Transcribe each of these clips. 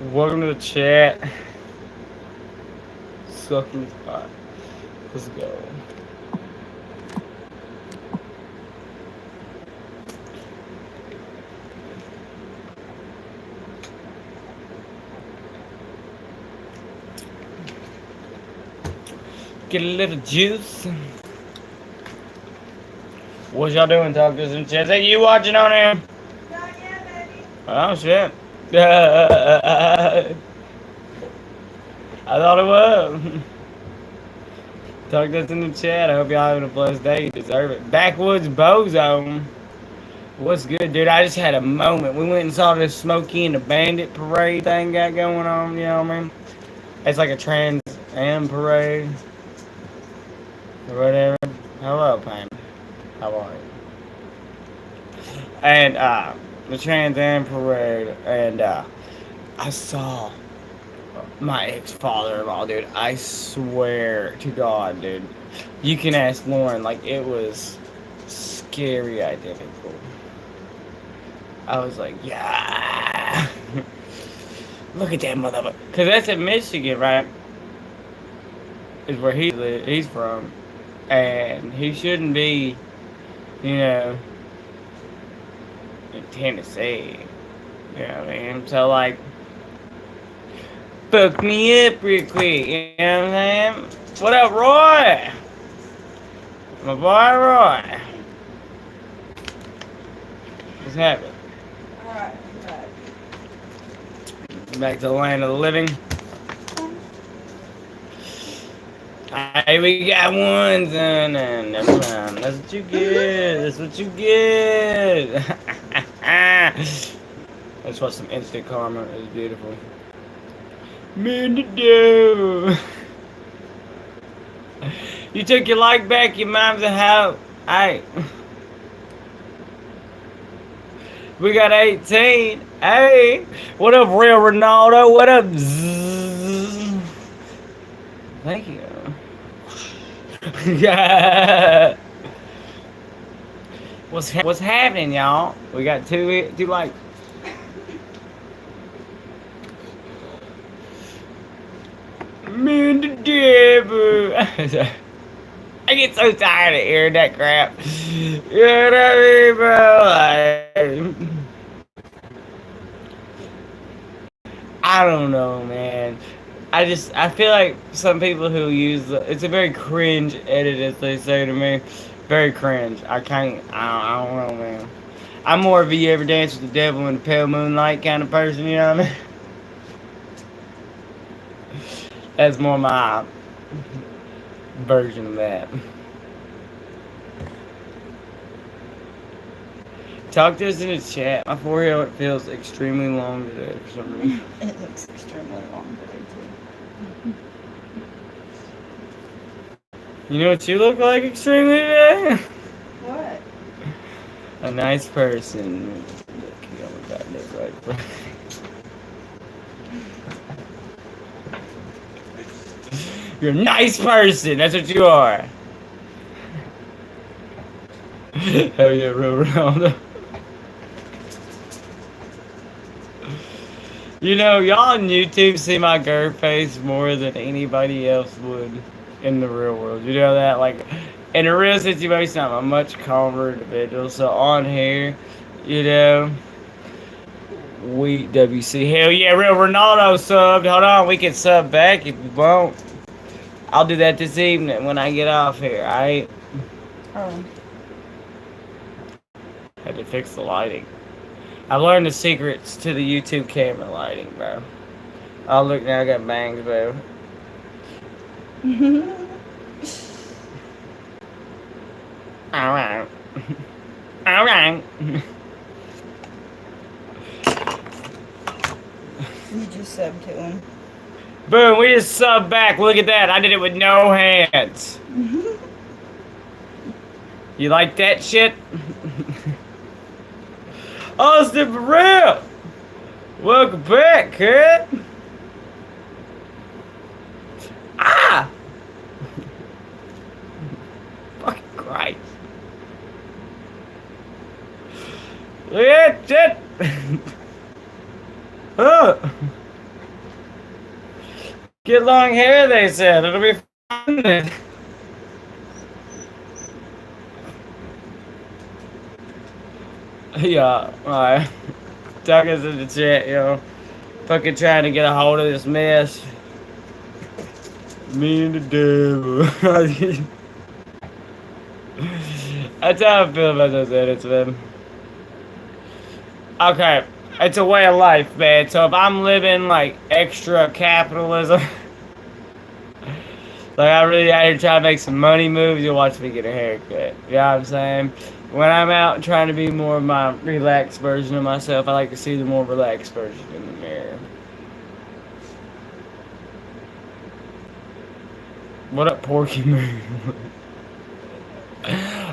Welcome to the chat. Sucking spot. Let's go. Get a little juice. What y'all doing, talkers in chat? Is that you watching on him? Not yet, baby. Oh shit. I thought it was. Talk this in the chat. I hope y'all having a blessed day. You deserve it. Backwoods Bozo. What's good, dude? I just had a moment. We went and saw this Smokey and the Bandit parade thing got going on. You know what I mean? It's like a Trans Am parade or whatever. Hello, Pam. How are you? And the Trans Am parade, and I saw my ex-father-in-law, dude. I swear to God, dude. You can ask Lauren. Like, it was scary identical. I was like, yeah. Look at that motherfucker. Because that's in Michigan, right? Is where he's from. And he shouldn't be, you know, in Tennessee. You know what I mean? So, like, fuck me up real quick. You know what I'm saying? What up, Roy? My boy, Roy. What's happening? Alright, Back to the land of the living. Hey, we got one, son, and never mind. That's what you get. That's what you get. Let's watch some instant karma. It's beautiful. Man to do. You took your like back. Your mom's a hoe. Hey. We got 18. Hey. What up, real Ronaldo? What up? Zzz. Thank you. Yeah. What's happening, y'all? We got two likes. Man, the devil. I get so tired of hearing that crap. You know what I mean, bro? Like, I don't know, man. I feel like some people who use it's a very cringe edit, as they say to me. Very cringe. I don't know, man. I'm more of a you ever dance with the devil in the pale moonlight kind of person, you know what I mean? That's more my version of that. Talk to us in the chat. My forehead feels extremely long today for some reason. It looks extremely long today, too. You know what you look like extremely today? What? A nice person. Look, you almost got it right. You're a nice person. That's what you are. Hell yeah, real Ronaldo. You know, y'all on YouTube see my girl face more than anybody else would in the real world. You know that? Like, in a real situation, I'm a much calmer individual. So on here, you know, we WC. Hell yeah, real Ronaldo subbed. Hold on, we can sub back if you want. I'll do that this evening when I get off here, alright? Oh. Had to fix the lighting. I've learned the secrets to the YouTube camera lighting, bro. Oh, look, now I got bangs, bro. Alright. Alright. You just subbed to him. Boom, we just sub back. Look at that. I did it with no hands. You like that shit? Austin for real. Welcome back, kid. Ah! Fucking Christ. Look at that shit. Get long hair, they said. It'll be fun. Yeah, alright. Tucky's in the chat, yo. Fucking trying to get a hold of this mess. Me and the devil. That's how I feel about those edits, man. Okay, it's a way of life, man. So if I'm living like extra capitalism, like I really out here trying to make some money moves, you'll watch me get a haircut. You know what I'm saying? When I'm out trying to be more of my relaxed version of myself, I like to see the more relaxed version in the mirror. What up, Porky Man?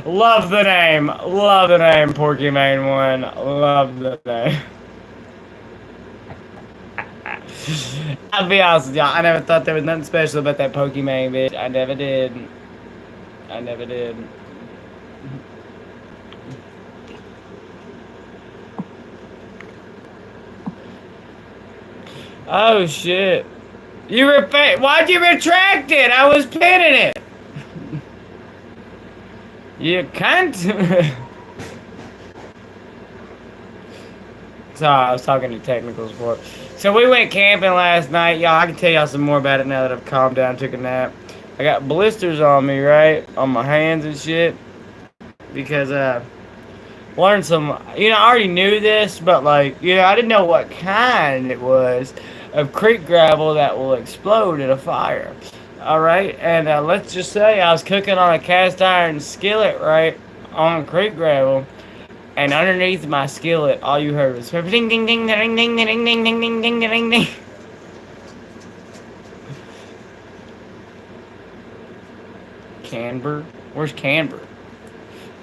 Love the name. Love the name, Porky Man 1. Love the name. I'll be honest with y'all, I never thought there was nothing special about that Pokemon, bitch. I never did. I never did. Oh shit. Why'd you retract it? I was pinning it. You cunt. Sorry, I was talking to technical support. So we went camping last night. Y'all, I can tell y'all some more about it now that I've calmed down and took a nap. I got blisters on me, right? On my hands and shit. Because, learned some, I already knew this, but like, I didn't know what kind it was of creek gravel that will explode in a fire. Alright, and let's just say I was cooking on a cast iron skillet, right, on creek gravel, and underneath my skillet, all you heard was ding ding ding ding ding ding ding ding ding ding ding ding ding. Canberra? Where's Canberra?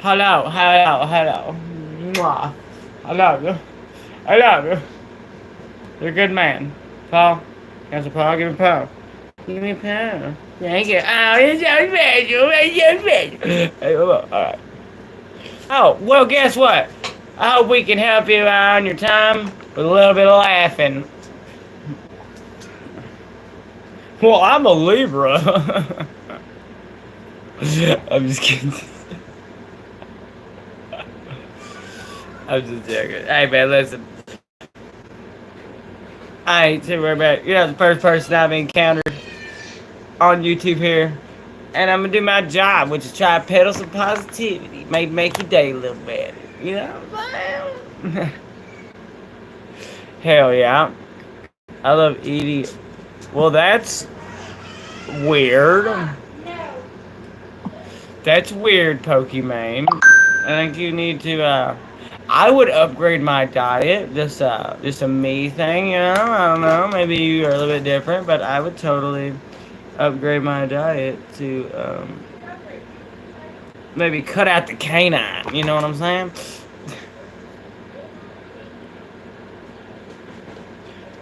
Hello, hello, hello. Mwah. I love you. I love you. You're a good man. Paul? Council Paul, give me Paul. Give me Paul. Thank you. Oh, it's so special. It's so special. Hey, alright. Oh, well, guess what? I hope we can help you out on your time with a little bit of laughing. Well, I'm a Libra. I'm just kidding. I'm just joking. Hey, man, listen. I ain't too worried about it. You're not the first person I've encountered on YouTube here. And I'm going to do my job, which is try to peddle some positivity. Maybe make your day a little better. You know what I'm saying? Hell yeah. I love eating. Well, that's weird. That's weird, Pokemon. I think you need to, I would upgrade my diet. Just a me thing, I don't know. Maybe you are a little bit different, but I would totally upgrade my diet to, maybe cut out the canine. You know what I'm saying?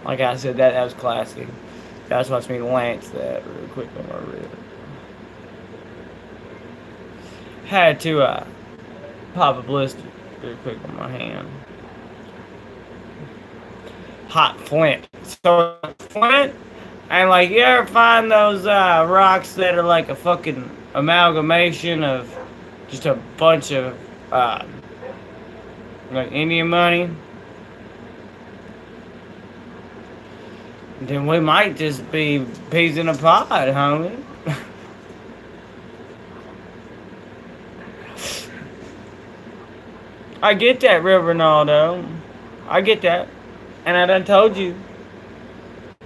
Like I said, that was classic. Guys, watch me lance that real quick on my rib. Had to pop a blister real quick on my hand. Hot flint. So flint, and like you ever find those rocks that are like a fucking amalgamation of just a bunch of like Indian money? Then we might just be peas in a pod, homie. I get that, Real Ronaldo. I get that. And I done told you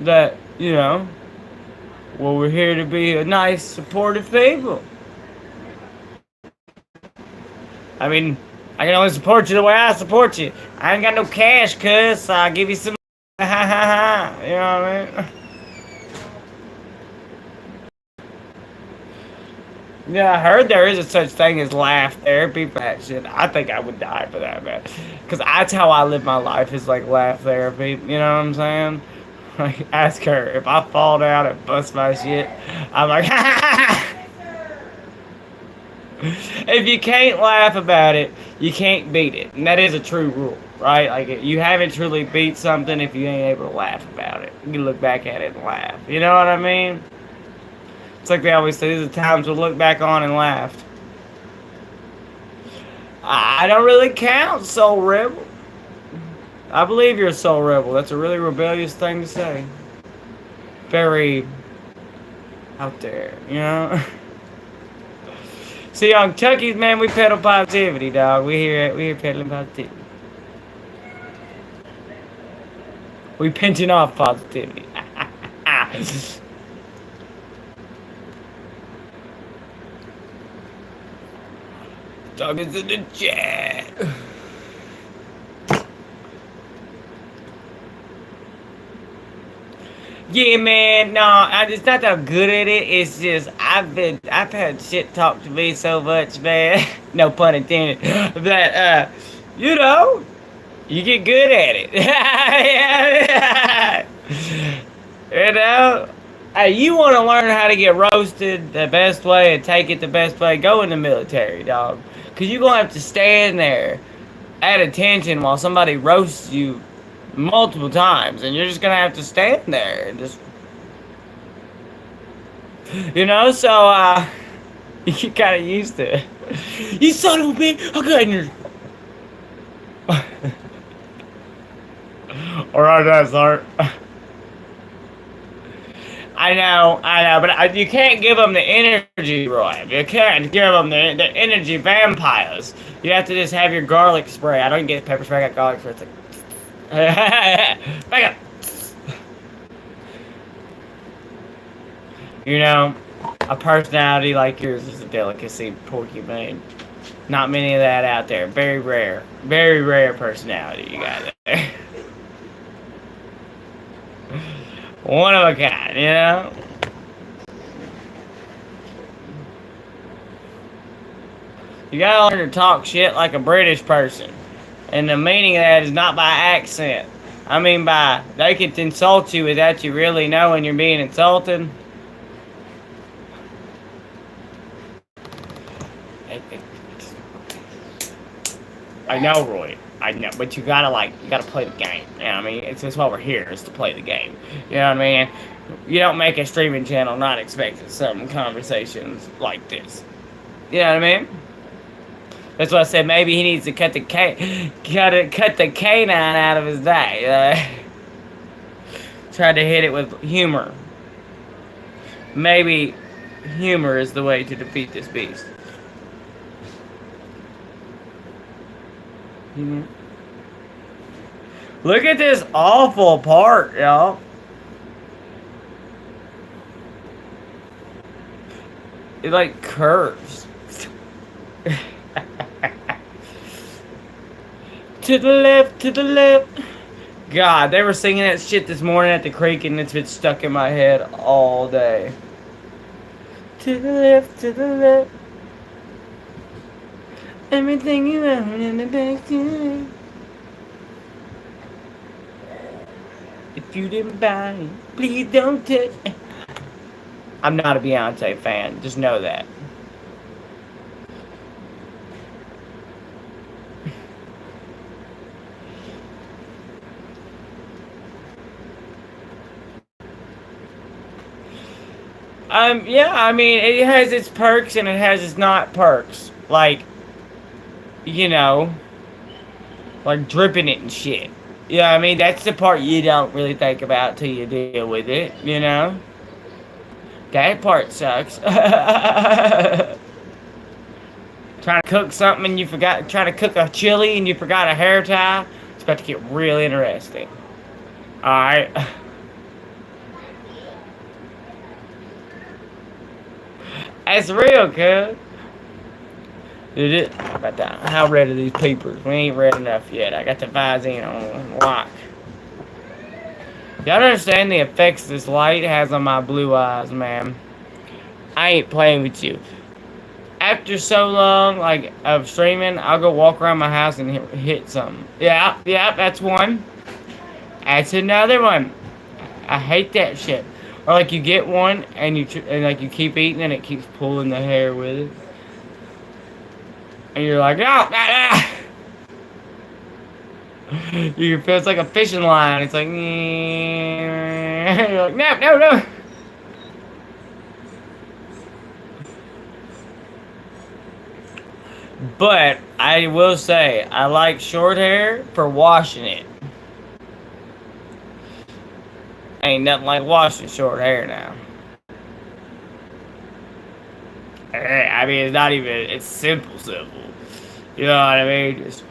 that, well, we're here to be a nice, supportive people. I mean, I can only support you the way I support you. I ain't got no cash, cuz, so I'll give you some. Ha ha ha. You know what I mean? Yeah, I heard there is a such thing as laugh therapy for that shit. I think I would die for that, man. Because that's how I live my life, is like laugh therapy. You know what I'm saying? Like, ask her. If I fall down and bust my shit, I'm like, ha ha ha. If you can't laugh about it, you can't beat it. And that is a true rule. right? Like, you haven't truly beat something if you ain't able to laugh about it. You can look back at it and laugh. You know what I mean? It's like they always say, these are times we'll look back on and laughed. I don't really count, Soul Rebel. I believe you're a Soul Rebel. That's a really rebellious thing to say. Very out there, you know? See, on Tucky's, man, we peddle positivity, dog. We here peddling positivity. We pinching off positivity. Dog is in the chat. Yeah, man. No, it's not that I'm good at it. It's just I've had shit talked to me so much, man. No pun intended. That you know, you get good at it. You know. Hey, you want to learn how to get roasted the best way and take it the best way? Go in the military, dog. Cause you're gonna have to stand there at attention while somebody roasts you multiple times, and you're just gonna have to stand there and just, you know. So you get kind of used to it. You son of a bitch! Okay. All right, that's art. I know, but you can't give them the energy, Roy. You can't give them the energy vampires. You have to just have your garlic spray. I don't get pepper spray, I got garlic spray. It's like, back up. You know, a personality like yours is a delicacy, Porky Bean. Not many of that out there. Very rare personality you got there. One of a kind, you know? You gotta learn to talk shit like a British person. And the meaning of that is not by accent. I mean by, they can insult you without you really knowing you're being insulted. I know, Roy. I know, but you gotta play the game. You know what I mean? It's just why we're here, is to play the game. You know what I mean? You don't make a streaming channel not expecting some conversations like this. You know what I mean? That's why I said maybe he needs to cut the canine out of his day. Try to hit it with humor. Maybe humor is the way to defeat this beast. Look at this awful part, y'all. It like curves. To the left, to the left. God, they were singing that shit this morning at the creek, and it's been stuck in my head all day. To the left, to the left. Everything you own in the back to. If you didn't buy it, please don't touch it. I'm not a Beyonce fan, just know that. Yeah, I mean, it has its perks and it has its not perks. Like, you know, like dripping it and shit. You know what I mean? That's the part you don't really think about till you deal with it, you know? That part sucks. Trying to cook something and you forgot, trying to cook a chili and you forgot a hair tie. It's about to get real interesting. Alright. That's real, cuz. Dude, about that. How red are these peepers? We ain't red enough yet. I got the Visine on lock. Y'all understand the effects this light has on my blue eyes, man? I ain't playing with you. After so long, like, of streaming, I'll go walk around my house and hit something. Yeah, that's one. That's another one. I hate that shit. Or like you get one and you keep eating and it keeps pulling the hair with it. And you're like, oh, You can feel it's like a fishing line. It's like, you're like, no, no, no. But I will say, I like short hair for washing it. Ain't nothing like washing short hair now. I mean, it's not even, it's simple, simple. You know what I mean? Just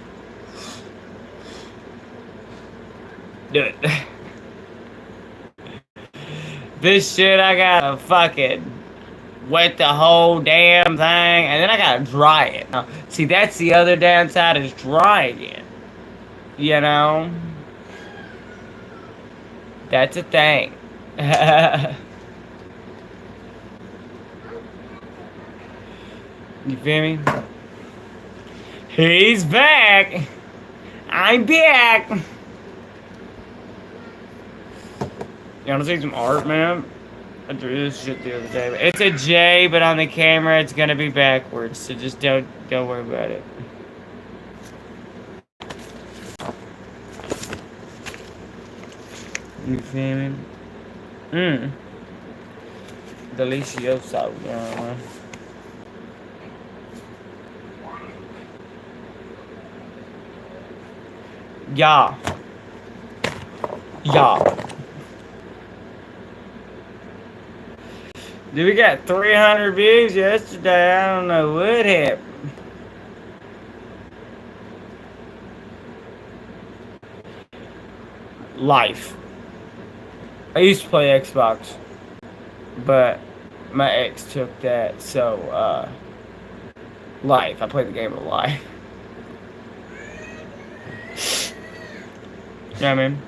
do it. This shit, I gotta fucking wet the whole damn thing, and then I gotta dry it. Now, see, that's the other downside is drying it. You know? That's a thing. You feel me? He's back! I'm back! You wanna see some art, man? I drew this shit the other day. It's a J, but on the camera it's gonna be backwards, so just don't worry about it. You feel me? Delicioso, you know. Yeah. Yeah. Dude, we got 300 views yesterday. I don't know what happened. Life. I used to play Xbox, but my ex took that, so, life. I played the game of life. You know what I mean?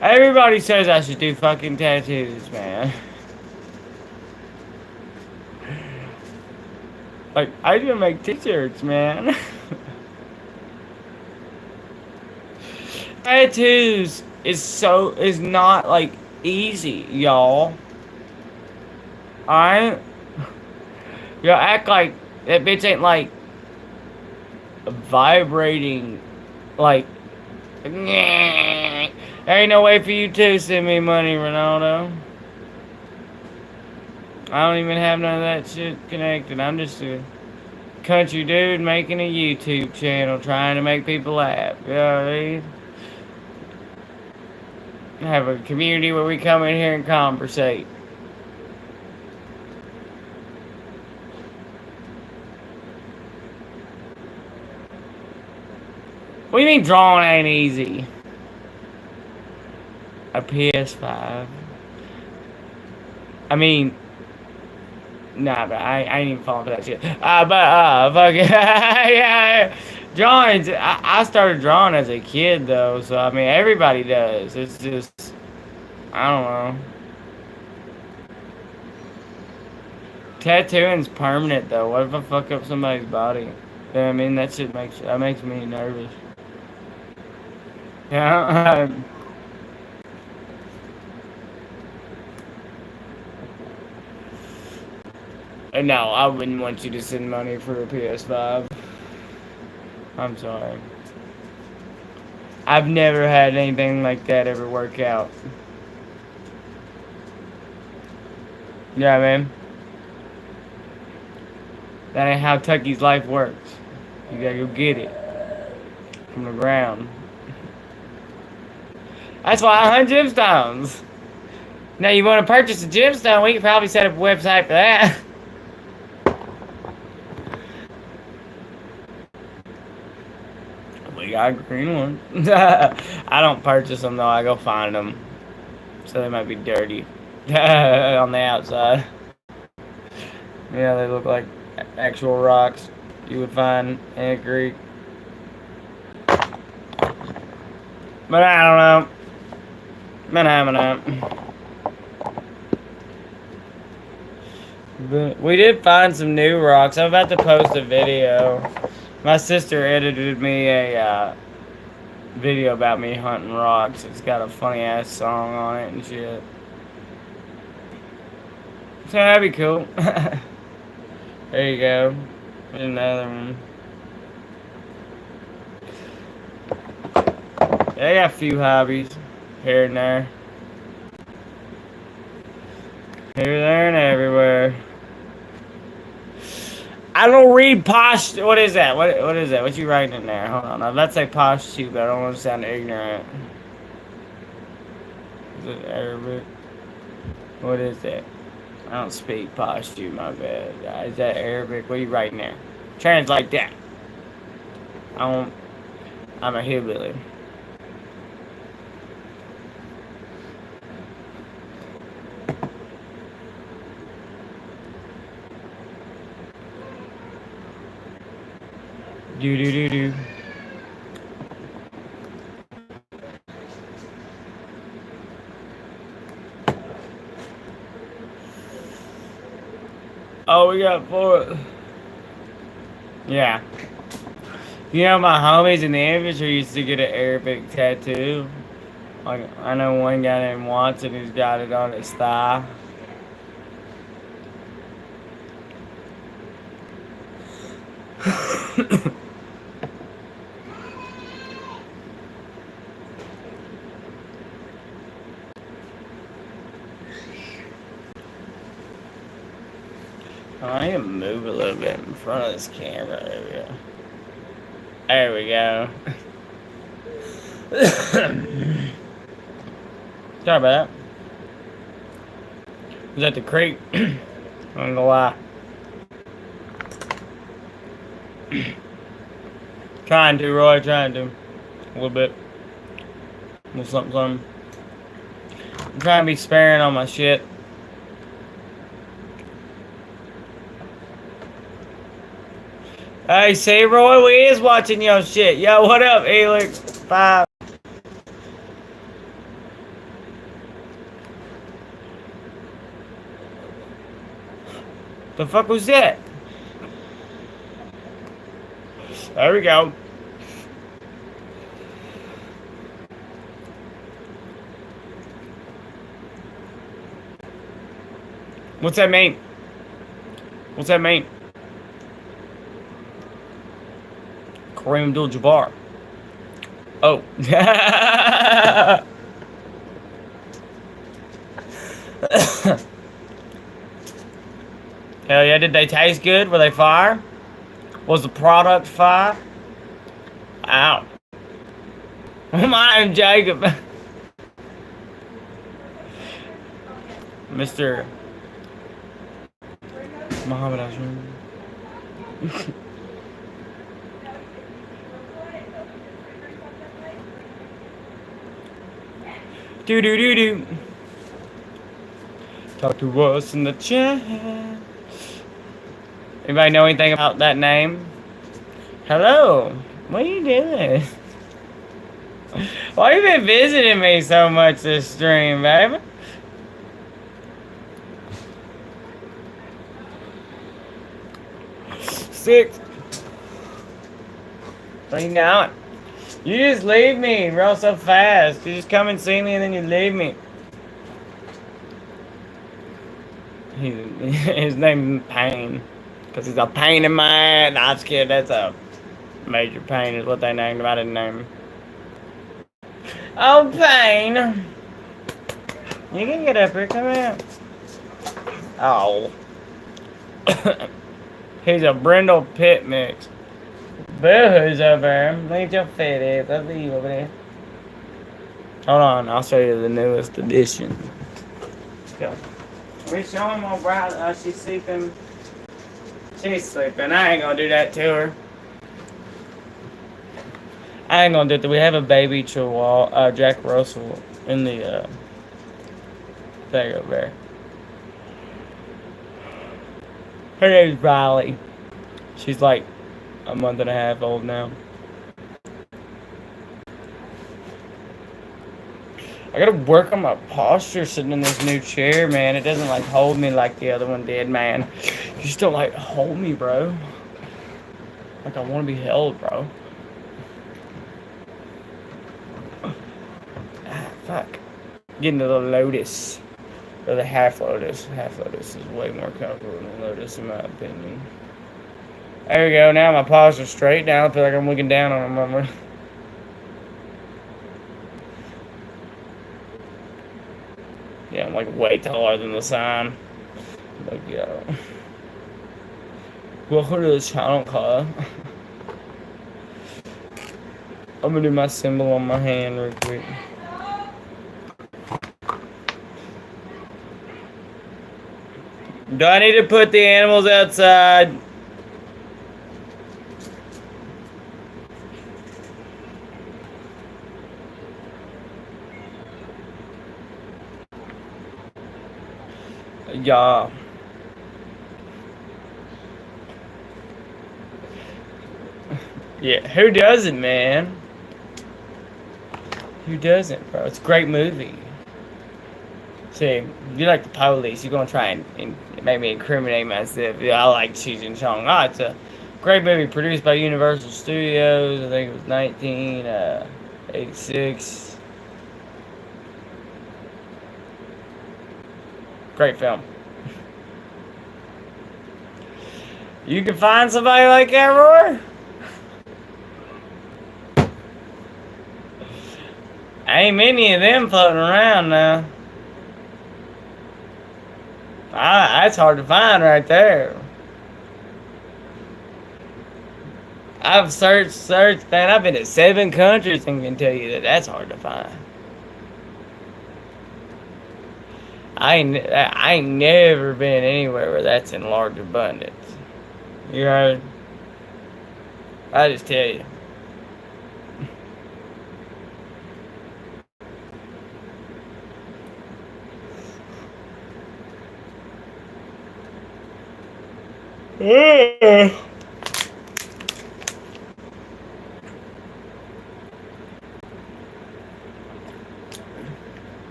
Everybody says I should do fucking tattoos, man. Like, I even make t-shirts, man. Tattoos is not, like, easy, y'all. Y'all act like that bitch ain't, like, vibrating, like, there ain't no way for you to send me money, Ronaldo. I don't even have none of that shit connected. I'm just a country dude making a YouTube channel trying to make people laugh. You know what I mean? Have a community where we come in here and conversate. What do you mean drawing ain't easy? A PS5. I mean, nah, but I ain't even falling for that shit. Fuck it. Yeah, drawings. I started drawing as a kid though, so I mean everybody does. It's just, I don't know. Tattooing's permanent though. What if I fuck up somebody's body? You know what I mean? That shit makes me nervous. Yeah. No, I wouldn't want you to send money for a PS5. I'm sorry. I've never had anything like that ever work out. You know what I mean? That ain't how Tucky's life works. You gotta go get it. From the ground. That's why I hunt gemstones. Now you want to purchase a gemstone, we could probably set up a website for that. We got a green one. I don't purchase them though, I go find them. So they might be dirty. On the outside. Yeah, they look like actual rocks you would find in a creek. But I don't know. But we did find some new rocks. I'm about to post a video. My sister edited me a video about me hunting rocks. It's got a funny ass song on it and shit. So that'd be cool. There you go. Another one. They got a few hobbies here and there. Here, there, and everywhere. I don't read posh. What is that? What is that? What you writing in there? Hold on. Let's say posh too, but I don't want to sound ignorant. Is it Arabic? What is that? I don't speak Pashto, my bad. Is that Arabic? What are you writing there? Translate that. I'm a hillbilly. Do do do do. Oh, we got 4. Yeah. You know, my homies in the infantry used to get an Arabic tattoo. Like, I know one guy named Watson who's got it on his thigh. I need to move a little bit in front of this camera. There we go. Sorry about that. Was at the creek. I'm gonna lie. Trying to, Roy. Trying to. A little bit. A little something, something. I'm trying to be sparing on my shit. Hey, see, Roy, we is watching your shit. Yo, what up, Helix? 5. The fuck was that? There we go. What's that mean? What's that mean? Kareem Abdul-Jabbar. Oh. Hell yeah, did they taste good? Were they fire? Was the product fire? Ow. My name's Jacob. Mr. Muhammad Ashram. Do do do do. Talk to us in the chat. Anybody know anything about that name? Hello. What are you doing? Why you been visiting me so much this stream, baby? Six. What are you doing? You just leave me real so fast. You just come and see me and then you leave me. His name's Pain. Because he's a pain in my ass. Nah, I'm just kidding. That's a major pain is what they named him. I didn't name him. Oh, Pain. You can get up here. Come here. Oh. He's a Brindle Pit mix. Boo-hoo's over there. Look at your fat ass. I'll leave over there. Hold on. I'll show you the newest edition. Let's go. We show him old brother. She's sleeping. She's sleeping. I ain't gonna do that to her. I ain't gonna do that. We have a baby Chihuahua, Jack Russell, in the thing over there. Her name's Riley. She's like a month and a half old now. I gotta work on my posture sitting in this new chair, man. It doesn't like hold me like the other one did, man. You just don't like hold me, bro. Like I wanna be held, bro. Ah, fuck. Getting to the Lotus. Or the half Lotus. Half Lotus is way more comfortable than Lotus in my opinion. There we go. Now my paws are straight. Now I feel like I'm looking down on them. Yeah, I'm like way taller than the sign. Like, yo. Welcome to the channel, Kyle. I'm gonna do my symbol on my hand real quick. Do I need to put the animals outside? Yeah. Yeah, who doesn't, man? Who doesn't, bro? It's a great movie. See, you're like the police. You're gonna try and make me incriminate myself. Yeah, I like Cheech and Chong. Ah, it's a great movie produced by Universal Studios. I think it was 1986. Great film. You can find somebody like that, Roy? Ain't many of them floating around now. That's hard to find right there. I've searched, man. I've been to 7 countries and can tell you that that's hard to find. I ain't never been anywhere where that's in large abundance. You heard? I just tell you.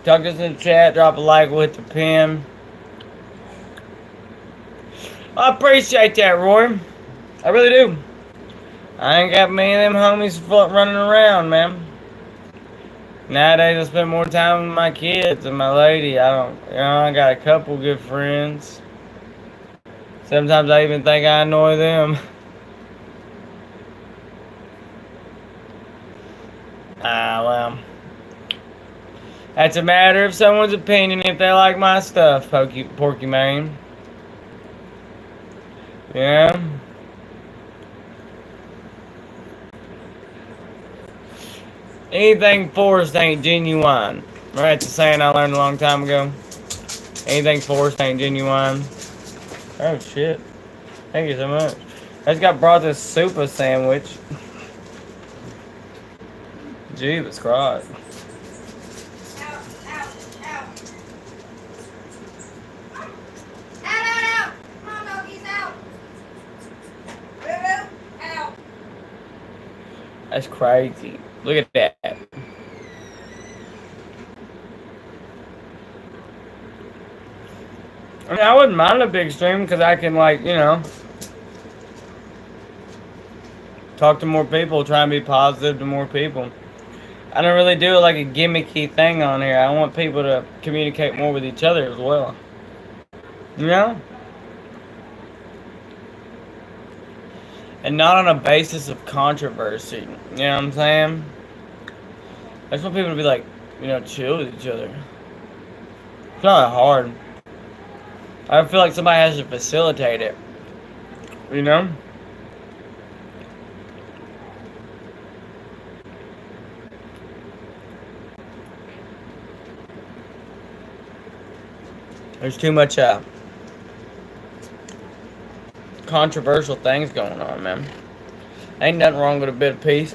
Talk to us in the chat, drop a like with the pin. I appreciate that, Roy. I really do. I ain't got many of them homies running around, man. Nowadays, I spend more time with my kids and my lady. I got a couple good friends. Sometimes I even think I annoy them. Well. That's a matter of someone's opinion if they like my stuff, Porky Man. Yeah. Anything forced ain't genuine. Right? It's a saying I learned a long time ago. Anything forced ain't genuine. Oh, shit. Thank you so much. I just got brought this super sandwich. Jesus Christ. That's crazy. Look at that. I mean, I wouldn't mind a big stream because I can, like, you know, talk to more people, try and be positive to more people. I don't really do like a gimmicky thing on here. I want people to communicate more with each other as well. You know? And not on a basis of controversy. You know what I'm saying? I just want people to be like, you know, chill with each other. It's not that hard. I feel like somebody has to facilitate it. You know? There's too much controversial things going on, man. Ain't nothing wrong with a bit of peace.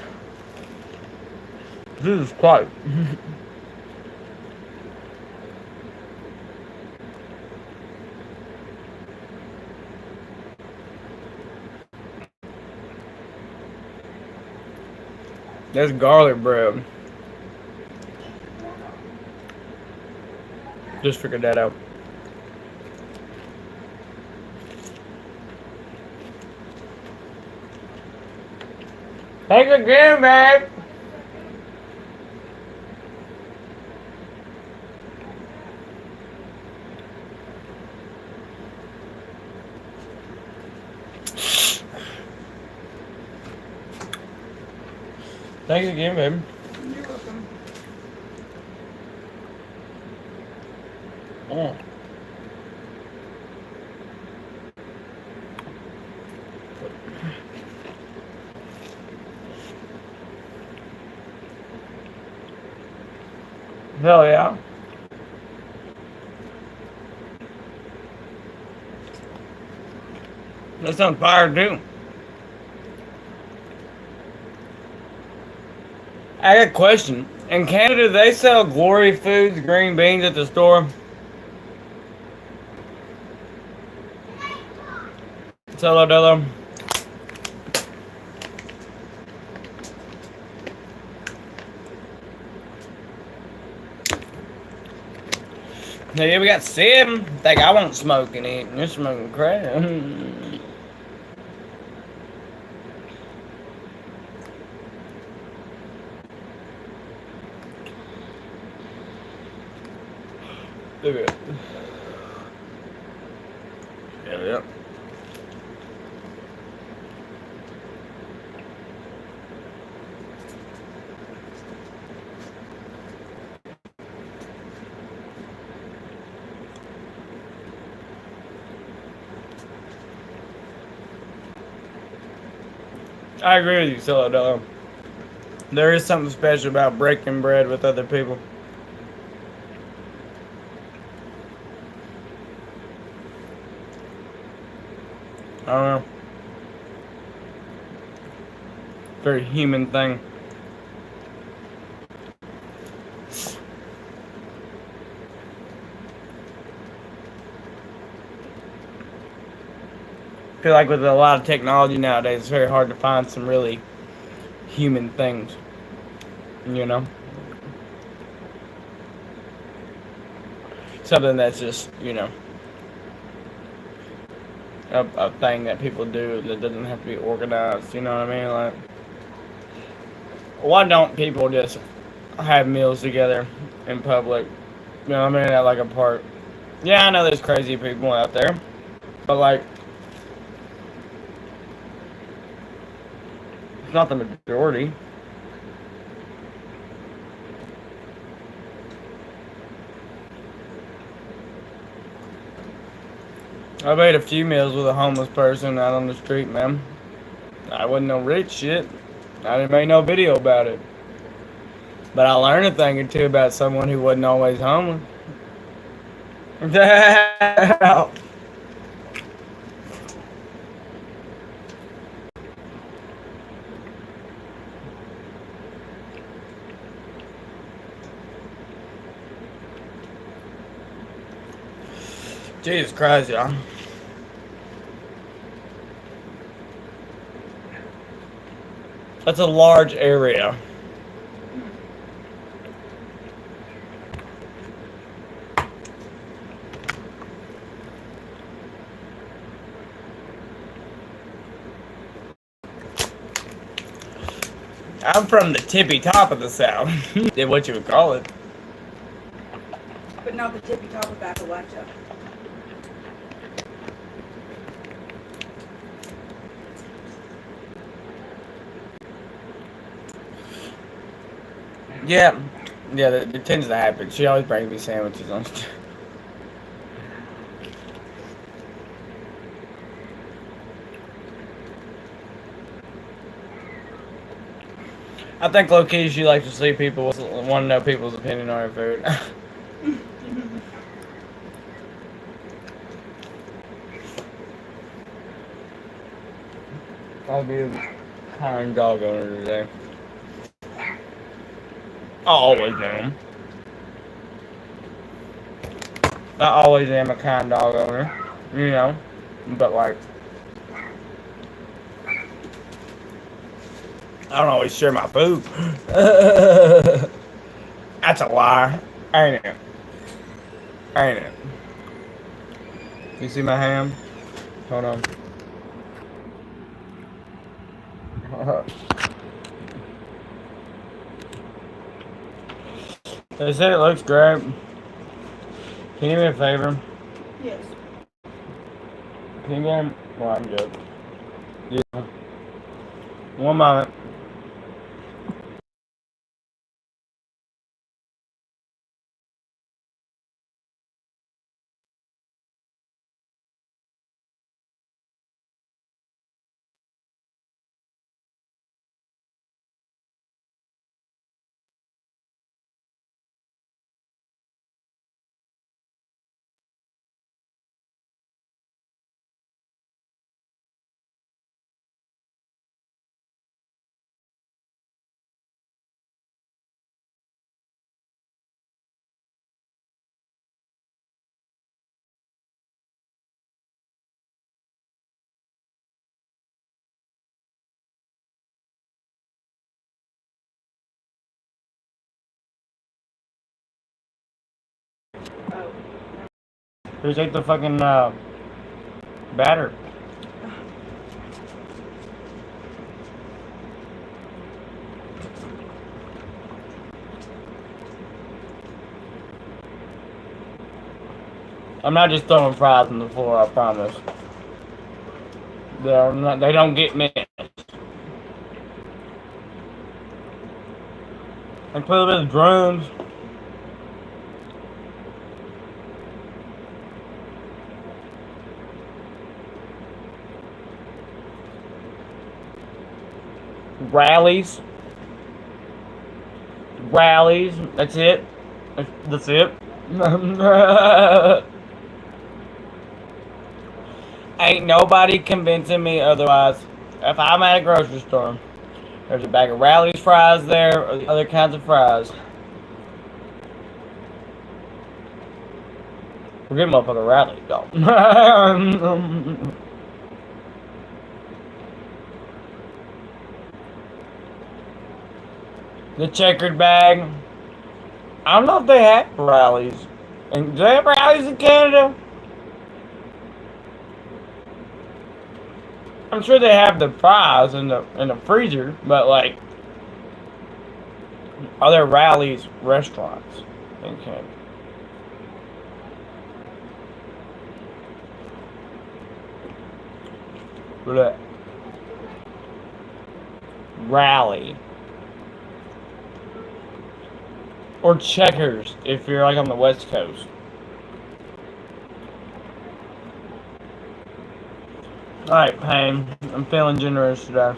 Jesus Christ. That's garlic bread. Just figured that out. Thanks again, babe. Thanks again, baby. You're welcome. Mm. Hell yeah. That sounds fire too. I got a question. In Canada, they sell Glory Foods green beans at the store. Solo Dolo. Yeah, we got 7. Think I won't smoke and eat. You're smoking crap. Look at it. Yeah. I agree with you, Solo Dolo. There is something special about breaking bread with other people. I don't know. Very human thing. I feel like with a lot of technology nowadays, it's very hard to find some really human things. You know? Something that's just, a thing that people do that doesn't have to be organized. You know what I mean? Like, why don't people just have meals together in public? You know what I mean? At like a park. Yeah, I know there's crazy people out there, but like, it's not the majority. I made a few meals with a homeless person out on the street, man. I wasn't no rich shit. I didn't make no video about it. But I learned a thing or two about someone who wasn't always homeless. Jesus Christ, y'all. That's a large area. I'm from the tippy top of the South. Is what you would call it. But not the tippy top of Appalachia. Yeah, it tends to happen. She always brings me sandwiches on. I think low key she likes to see people, want to know people's opinion on her food. I'll be a kind dog owner today. I always am. I always am a kind dog owner, but like, I don't always share my food. That's a lie, ain't it? Ain't it? You see my ham? Hold on. They say it looks great. Can you do me a favor? Yes. Can you go? Well, I'm good. Yeah. One moment. Just ate the fucking batter. I'm not just throwing fries on the floor, I promise. They don't get mixed. I put a bit of drums. Rallies. That's it. That's it. Ain't nobody convincing me otherwise. If I'm at a grocery store, there's a bag of Rally's fries there, or the other kinds of fries. Forget motherfucking Rally's, though. The checkered bag. I don't know if they have Rally's. And do they have Rally's in Canada? I'm sure they have the fries in the freezer, but like, are there Rally's restaurants in Canada? Look. Rally. Or Checkers if you're like on the West Coast. Alright, Payne. I'm feeling generous today.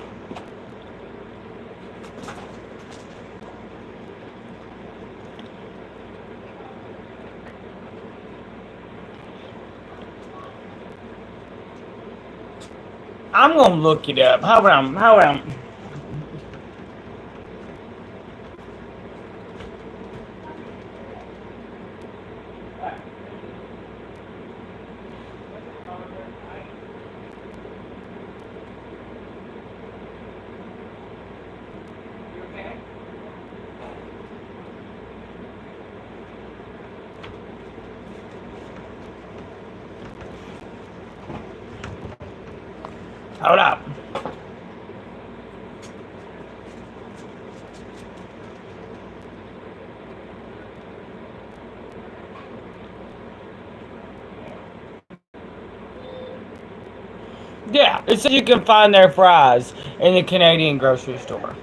I'm gonna look it up. How about hold up. Yeah, it says you can find their fries in the Canadian grocery store.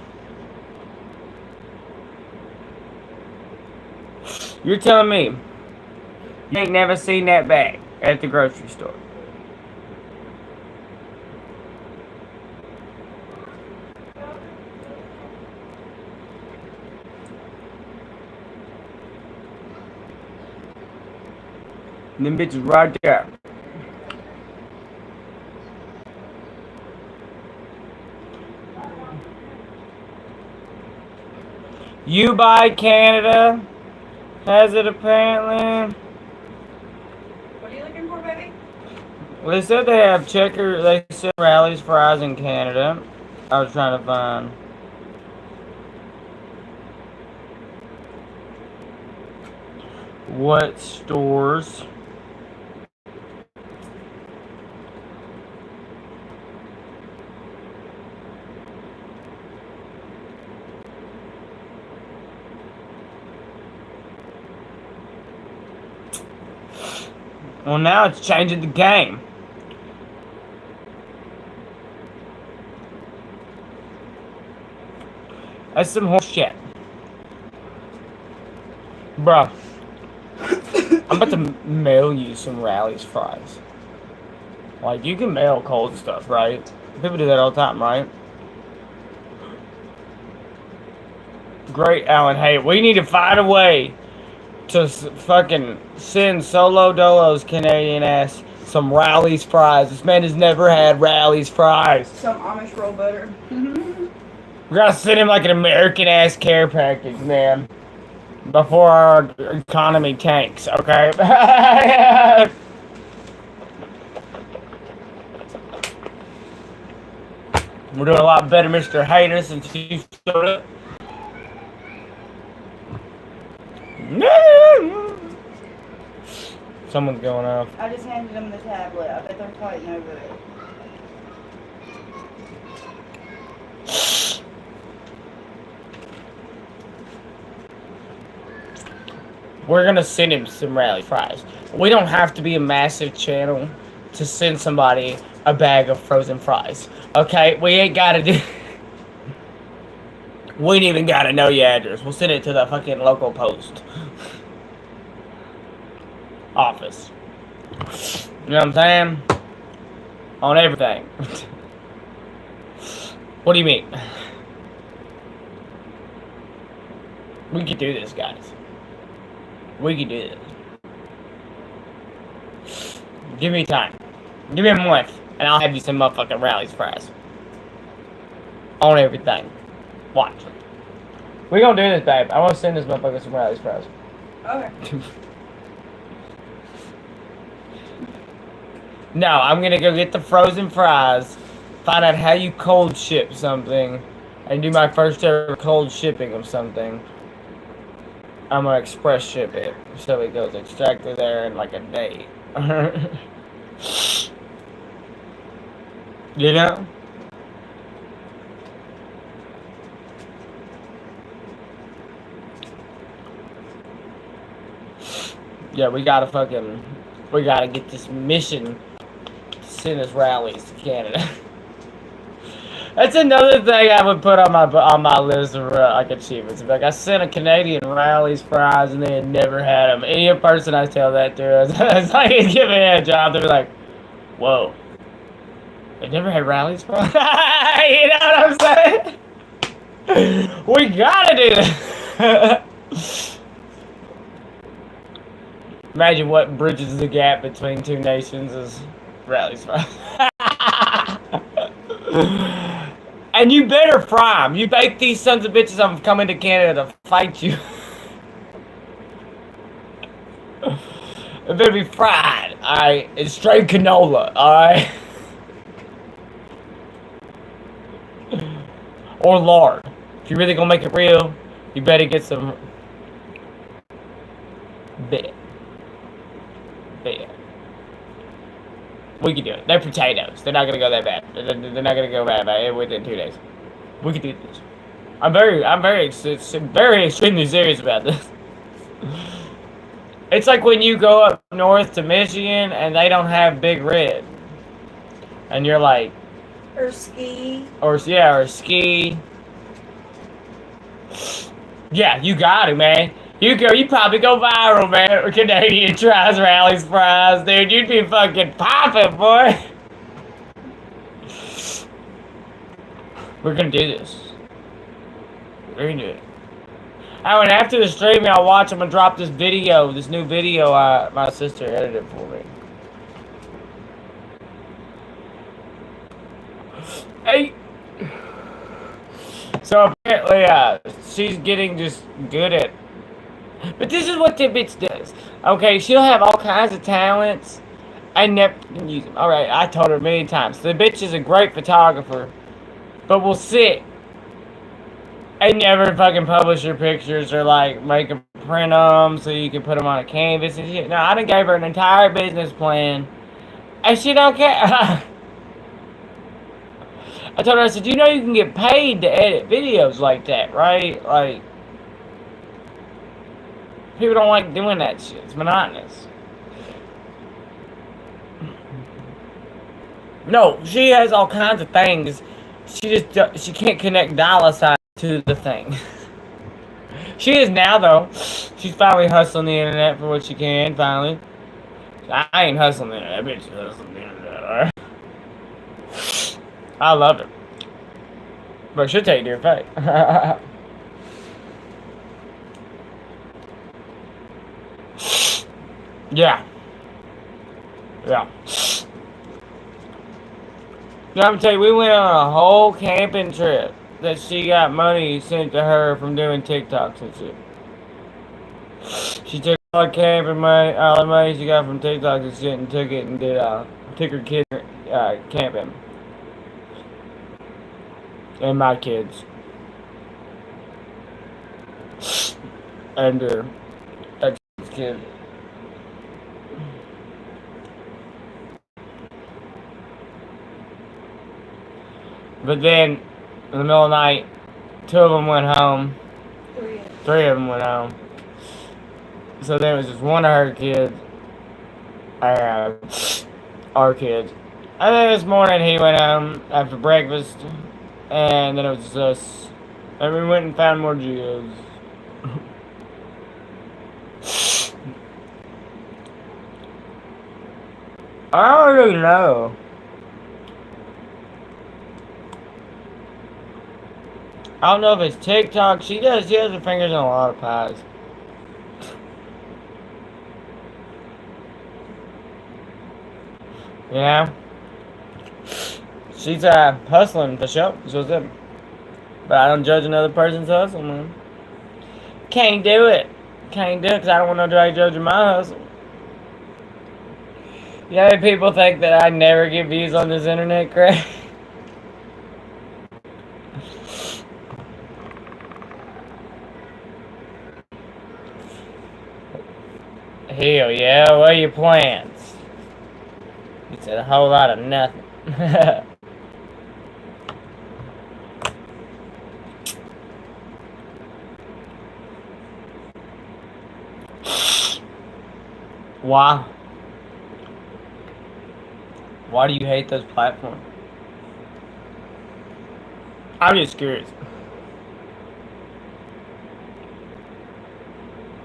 You're telling me you ain't never seen that bag at the grocery store? And them bitches right there. You Buy Canada has it apparently. What are you looking for, baby? Well, they said they have Checker. They said Rally's fries in Canada. I was trying to find. What stores? Well, now it's changing the game. That's some horse shit. Bruh. I'm about to mail you some Rally's fries. Like, you can mail cold stuff, right? People do that all the time, right? Great, Alan. Hey, we need to find a way to fucking send Solo Dolo's Canadian ass some Rally's fries. This man has never had Rally's fries. Some Amish roll butter. We're gonna send him like an American ass care package, man. Before our economy tanks, okay? We're doing a lot better, Mr. Hater, since you showed up. Someone's going off. I just handed them the tablet. I bet they're fighting over it. We're gonna send him some rally fries. We don't have to be a massive channel to send somebody a bag of frozen fries. Okay? We ain't gotta do... We ain't even gotta know your address. We'll send it to the fucking local post office. You know what I'm saying? On everything. What do you mean? We can do this, guys. We can do this. Give me time. Give me a month, and I'll have you some motherfucking Rally's fries. On everything. Watch. We gonna do this, babe. I wanna send this motherfucker some Rally's fries. Okay. No, I'm gonna go get the frozen fries, find out how you cold ship something, and do my first ever cold shipping of something. I'm gonna express ship it, so it goes extracted there in like a day. You know? Yeah, we gotta get this mission to send us rallies to Canada. That's another thing I would put on my list of like achievements. Like I sent a Canadian rallies fries and they had never had them. Any person I tell that to, it's like it's giving me a job. They're like, "Whoa, they never had rallies fries." You know what I'm saying? We gotta do that. Imagine what bridges the gap between two nations is rallies fries. And you better fry them. You bake these sons of bitches, I'm coming to Canada to fight you. It better be fried, alright? It's straight canola, alright? Or lard. If you're really gonna make it real, you better get some... Bet. We can do it. They're potatoes. They're not gonna go that bad. They're not gonna go bad within 2 days. We can do this. I'm very extremely serious about this. It's like when you go up north to Michigan and they don't have Big Red, and you're like, or ski. Or ski. Yeah, you got it, man. You probably go viral, man. With Canadian tries rallies fries, dude. You'd be fucking popping, boy. We're gonna do this. We're gonna do it. Oh, and after the stream, I'll watch. I'm gonna drop this new video my sister edited for me. Hey. So apparently, she's getting just good at. But this is what the bitch does. Okay, she'll have all kinds of talents and never use them. Alright, I told her many times. The bitch is a great photographer, but will sit and never fucking publish her pictures or like make them print them so you can put them on a canvas and shit. No, I done gave her an entire business plan and she don't care. I told her, I said, you know you can get paid to edit videos like that, right? Like, people don't like doing that shit. It's monotonous. No, she has all kinds of things. She can't connect dollar signs to the thing. She is now, though. She's finally hustling the internet for what she can, finally. I ain't hustling the internet. That bitch is hustling the internet, alright? I love it. But she'll take your face. Yeah. Yeah. Yeah, I'm tell you, we went on a whole camping trip that she got money sent to her from doing TikToks and shit. She took all the camping money, all the money she got from TikToks and shit, and took it and took her kids camping. And my kids. And her ex-kid. But then, in the middle of the night, 2 of them went home. 3 of them went home. So there was just one of her kids. Our kids. And then this morning he went home after breakfast. And then it was just us. And we went and found more geos. I don't really know. I don't know if it's TikTok. She has her fingers in a lot of pies. Yeah. She's hustling for sure. So it's it. But I don't judge another person's hustle, man. Can't do it. Can't do it because I don't want nobody judging my hustle. You know, people think that I never get views on this internet crap. Hell yeah, what are your plans? He said a whole lot of nothing. Why? Why do you hate those platforms? I'm just curious.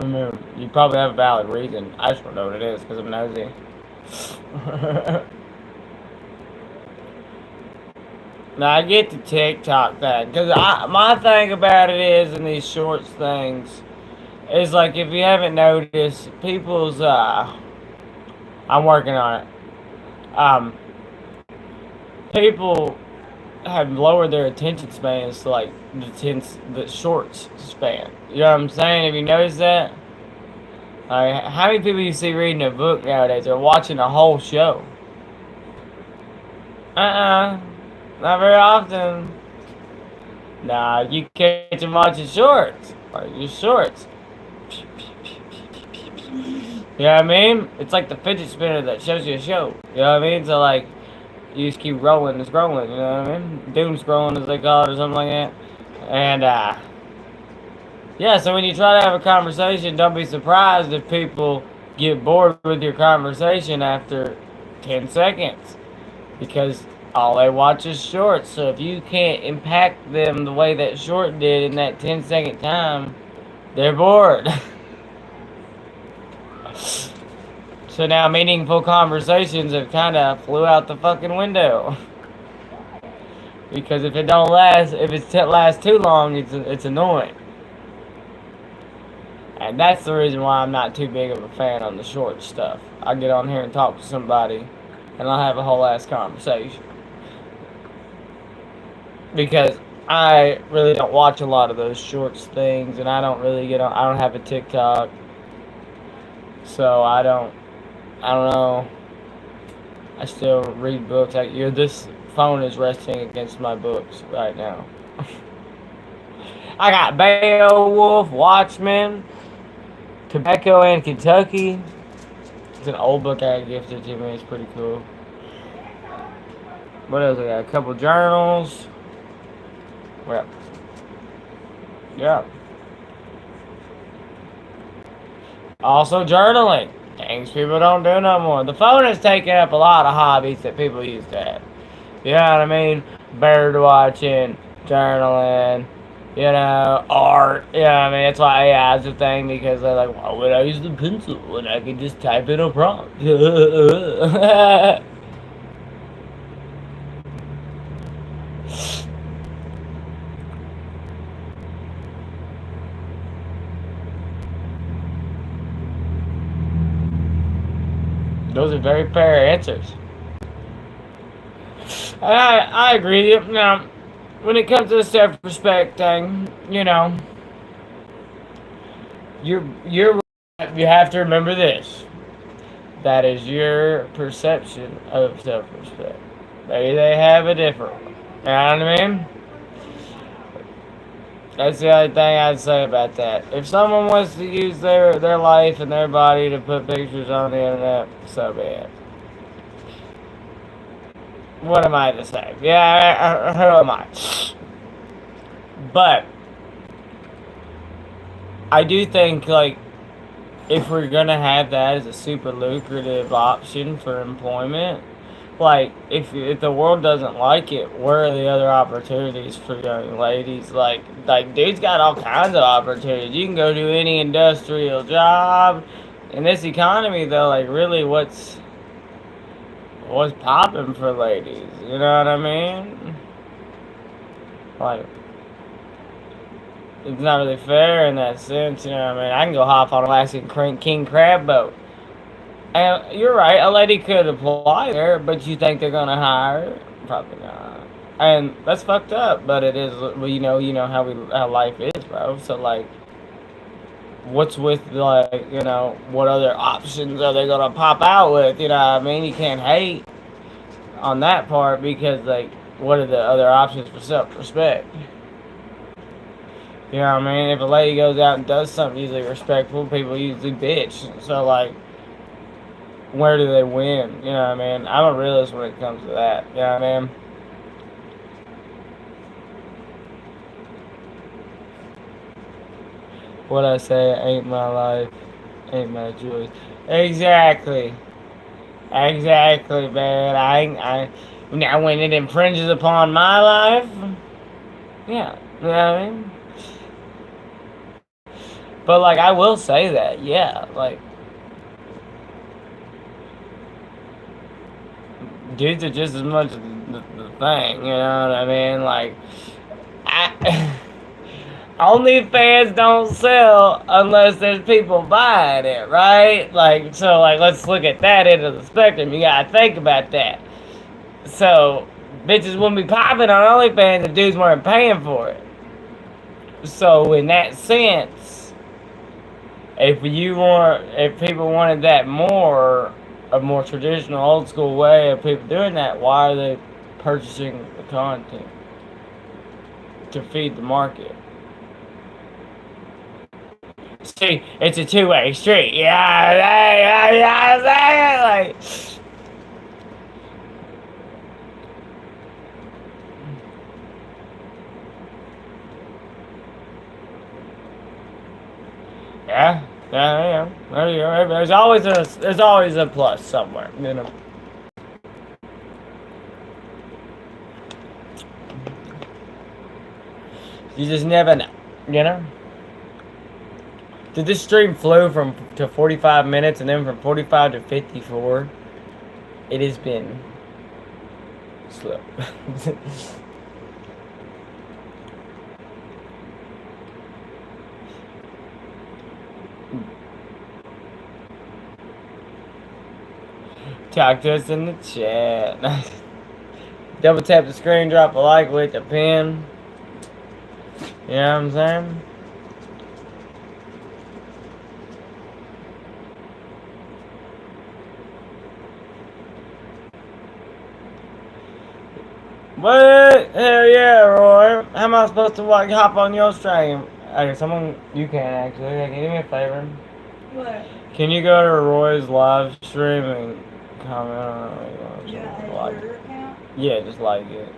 I mean, you probably have a valid reason. I just don't know what it is because I'm nosy. Now I get the TikTok thing because my thing about it is in these shorts things is like if you haven't noticed, people's I'm working on it. People have lowered their attention spans to like the shorts span. You know what I'm saying? Have you noticed that? Like, how many people you see reading a book nowadays? They're watching a whole show. Not very often. Nah, you catch them watching shorts. Like your shorts. You know what I mean? It's like the fidget spinner that shows you a show. You know what I mean? So like, you just keep rolling and scrolling, you know what I mean? Doom scrolling as they call it or something like that. And yeah, so when you try to have a conversation, don't be surprised if people get bored with your conversation after 10 seconds. Because all they watch is shorts. So if you can't impact them the way that short did in that 10-second time, they're bored. So now meaningful conversations have kind of flew out the fucking window. Because if it don't last, if it lasts too long, it's annoying. And that's the reason why I'm not too big of a fan on the short stuff. I get on here and talk to somebody, and I'll have a whole ass conversation. Because I really don't watch a lot of those shorts things, and I don't really get on. I don't have a TikTok, so I don't know. I still read books. This phone is resting against my books right now. I got Beowulf, Watchmen, Tobacco and Kentucky. It's an old book I gifted to me. It's pretty cool. What else? I got a couple journals. Yeah. Also journaling. Things people don't do no more. The phone has taken up a lot of hobbies that people used to have. You know what I mean? Bird watching, journaling, art. You know what I mean? That's why AI is a thing, because they're like, why would I use the pencil when I can just type in a prompt? Those are very fair answers. I agree with you. Now, when it comes to the self-respect thing, you have to remember this. That is your perception of self-respect. Maybe they have a different one. You know what I mean? That's the only thing I'd say about that. If someone wants to use their life and their body to put pictures on the internet, so be it. what am I to say? Yeah, who am I? But I do think, like, if we're gonna have that as a super lucrative option for employment, like, if the world doesn't like it, where are the other opportunities for young ladies? Like dudes got all kinds of opportunities. You can go do any industrial job. In this economy, though, like, really, what's popping for ladies? You know what I mean? Like, it's not really fair in that sense. You know what I mean? I can go hop on Alaskan king crab boat. And you're right, a lady could apply there, but you think they're gonna hire her? Probably not. And that's fucked up, but it is. Well, you know how life is, bro. So, like, what's with, like, what other options are they gonna pop out with? You know what I mean? You can't hate on that part because, like, what are the other options for self-respect? You know what I mean? If a lady goes out and does something usually respectful, people usually bitch. So, like, where do they win? You know what I mean? I'm a realist when it comes to that. You know what I mean? What I say ain't my life, ain't my choice. Exactly. Exactly, man. Now when it infringes upon my life, yeah. You know what I mean? But, like, I will say that, yeah. Like, dudes are just as much the thing, you know what I mean? Like, I, OnlyFans don't sell unless there's people buying it, right? Like, so, like, let's look at that end of the spectrum. You gotta think about that. So, bitches wouldn't be popping on OnlyFans if dudes weren't paying for it. So, in that sense, if people wanted that more, a more traditional, old school way of people doing that, why are they purchasing the content? To feed the market. See, it's a two-way street. Yeah, like, yeah. There you go. There's always a plus somewhere, you know. You just never know, you know. Did this stream flew to 45 minutes and then from 45 to 54? It has been slow. Talk to us in the chat. Double tap the screen, drop a like with the pin. You know what I'm saying? What? Hell yeah, Roy. How am I supposed to, like, hop on your stream? Okay, you can actually. Can you do me a favor? What? Can you go to Roy's live stream and comment on it? Yeah, like your account? Yeah, just like it.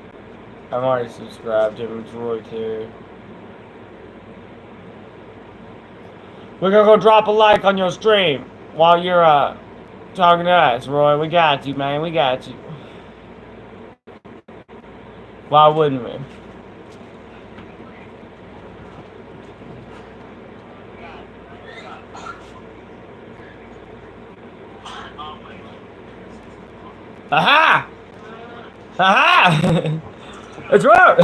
I'm already subscribed to him. It's Roy too. We're gonna go drop a like on your stream while you're talking to us, Roy. We got you, man. We got you. Why wouldn't we? Aha! Aha! It's right!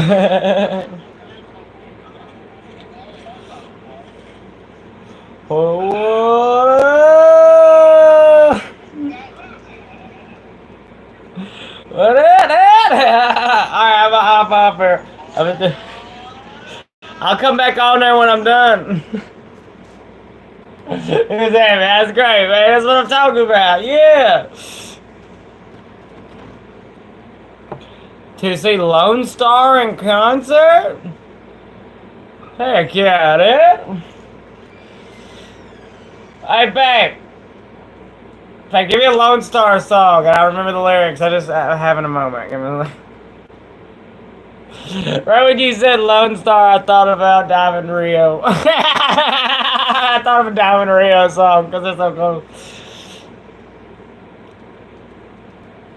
Oh! What is it? Alright, I'm gonna hop off here. I'll come back on there when I'm done. Who's that, man? That's great, man. That's what I'm talking about. Yeah. To see Lone Star in concert? Heck yeah, dude. Hey, babe. Like, give me a Lone Star song, and I remember the lyrics. I'm having a moment. Give me right when you said Lone Star, I thought about Diamond Rio. I thought of a Diamond Rio song because it's so cool.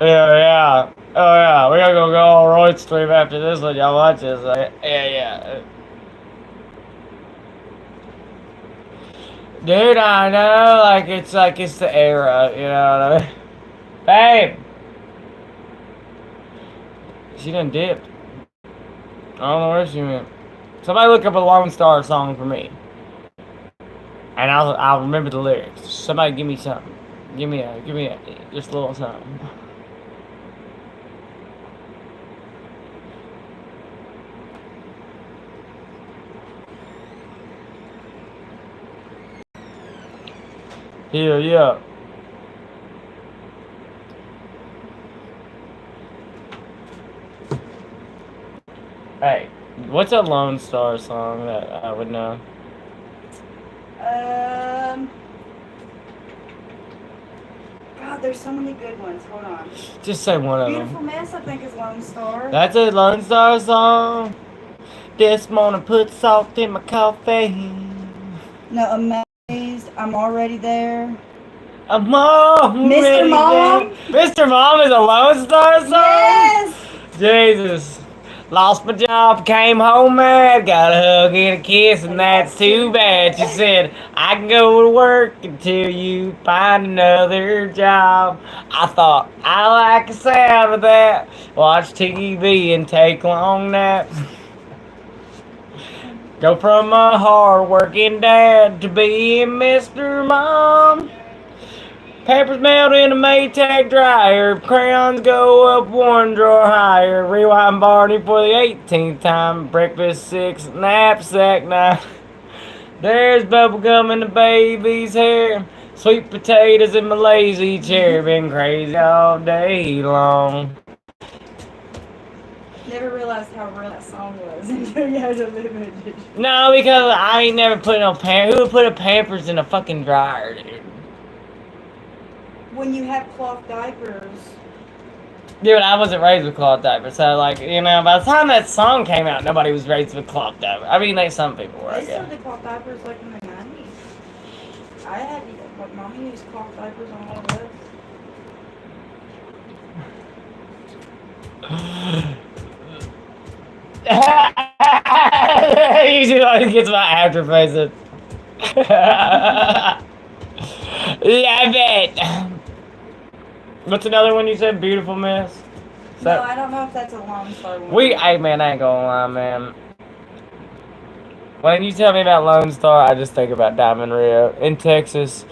Yeah. Oh, yeah. We gotta go all Royd stream after this one. Y'all watch this. Yeah. Dude, I know. Like it's the era. You know what I mean? Babe! She done dipped. I don't know where she went. Somebody look up a Lone Star song for me. And I'll remember the lyrics. Somebody give me something. Give me just a little something. Yeah. Hey, what's a Lone Star song that I would know? God, there's so many good ones. Hold on. Just say one of them. Beautiful Mess, I think, is Lone Star. That's a Lone Star song. This morning put salt in my coffee. No, Amazed. I'm already there. I'm already Mr. Mom? there. Mr. Mom is a Lone Star song? Yes! Jesus. Lost my job, came home mad, got a hug and a kiss, and that's too bad. She said, I can go to work until you find another job. I thought, I like the sound of that. Watch TV and take long naps. Go from a hard-working dad to being Mr. Mom. Papers melt in a Maytag dryer. Crayons go up one drawer higher. Rewind Barney for the 18th time. Breakfast 6, knapsack 9. There's bubblegum in the baby's hair. Sweet potatoes in my lazy chair. Been crazy all day long. Never realized how real that song was until you had to live it. No, because I ain't never put no Who would put a Pampers in a fucking dryer, dude? When you have cloth diapers. Dude, I wasn't raised with cloth diapers, so like, you know, by the time that song came out, nobody was raised with cloth diapers. I mean, like some people were, I They guess. still did cloth diapers like in the 90s. I had, like, mommy used cloth diapers on all of us. Usually always gets my afterface. Love it. What's another one you said? Beautiful Mess? No, I don't know if that's a Lone Star one. Hey man, I ain't gonna lie, man. When you tell me about Lone Star, I just think about Diamond Rio. In Texas,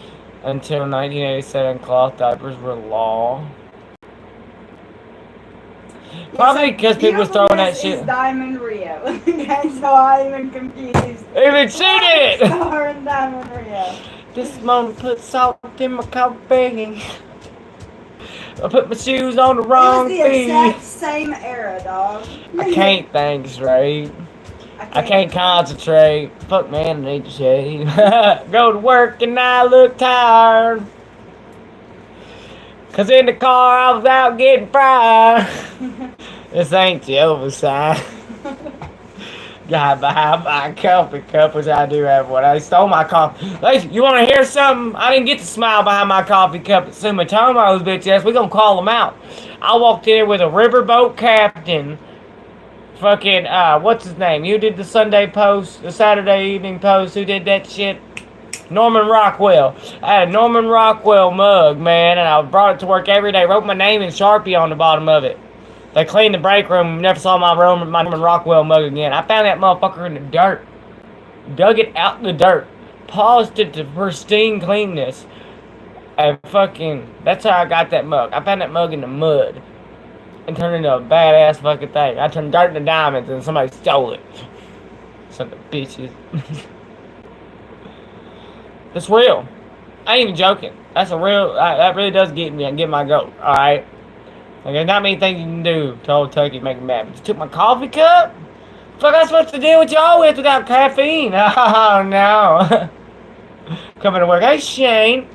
until 1987, cloth diapers were law. Probably because people was throwing that shit. Is Diamond Rio. Okay, so I'm even confused. Even she did it! Star and Diamond Rio. This morning put salt in my coffee. I put my shoes on the wrong It was the feet. exact same era, dog. I can't think straight. I can't concentrate. Fuck man, I need to shave. Go to work and I look tired. Cause in the car I was out getting fried. This ain't the oversight. Guy behind my coffee cup, which I do have one. I stole my coffee. Hey, you wanna hear something? I didn't get to smile behind my coffee cup at Sumitomo's bitch ass. We gonna call them out. I walked in here with a riverboat captain. Fucking, what's his name? You did the Sunday Post, the Saturday Evening Post. Who did that shit? Norman Rockwell. I had a Norman Rockwell mug, man, and I brought it to work every day. Wrote my name in Sharpie on the bottom of it. They cleaned the break room. Never saw my Norman Rockwell mug again. I found that motherfucker in the dirt. Dug it out in the dirt. Polished it to pristine cleanness. And fucking, that's how I got that mug. I found that mug in the mud. And turned into a badass fucking thing. I turned dirt into diamonds and somebody stole it. Son of bitches. It's real. I ain't even joking. That's a real, that really does get me and get my goat. Alright? Like, there's not many things you can do to old Tucky make me mad. But you took my coffee cup? Fuck, I'm supposed to deal with y'all with without caffeine. Oh, no. Coming to work. Hey, Shane.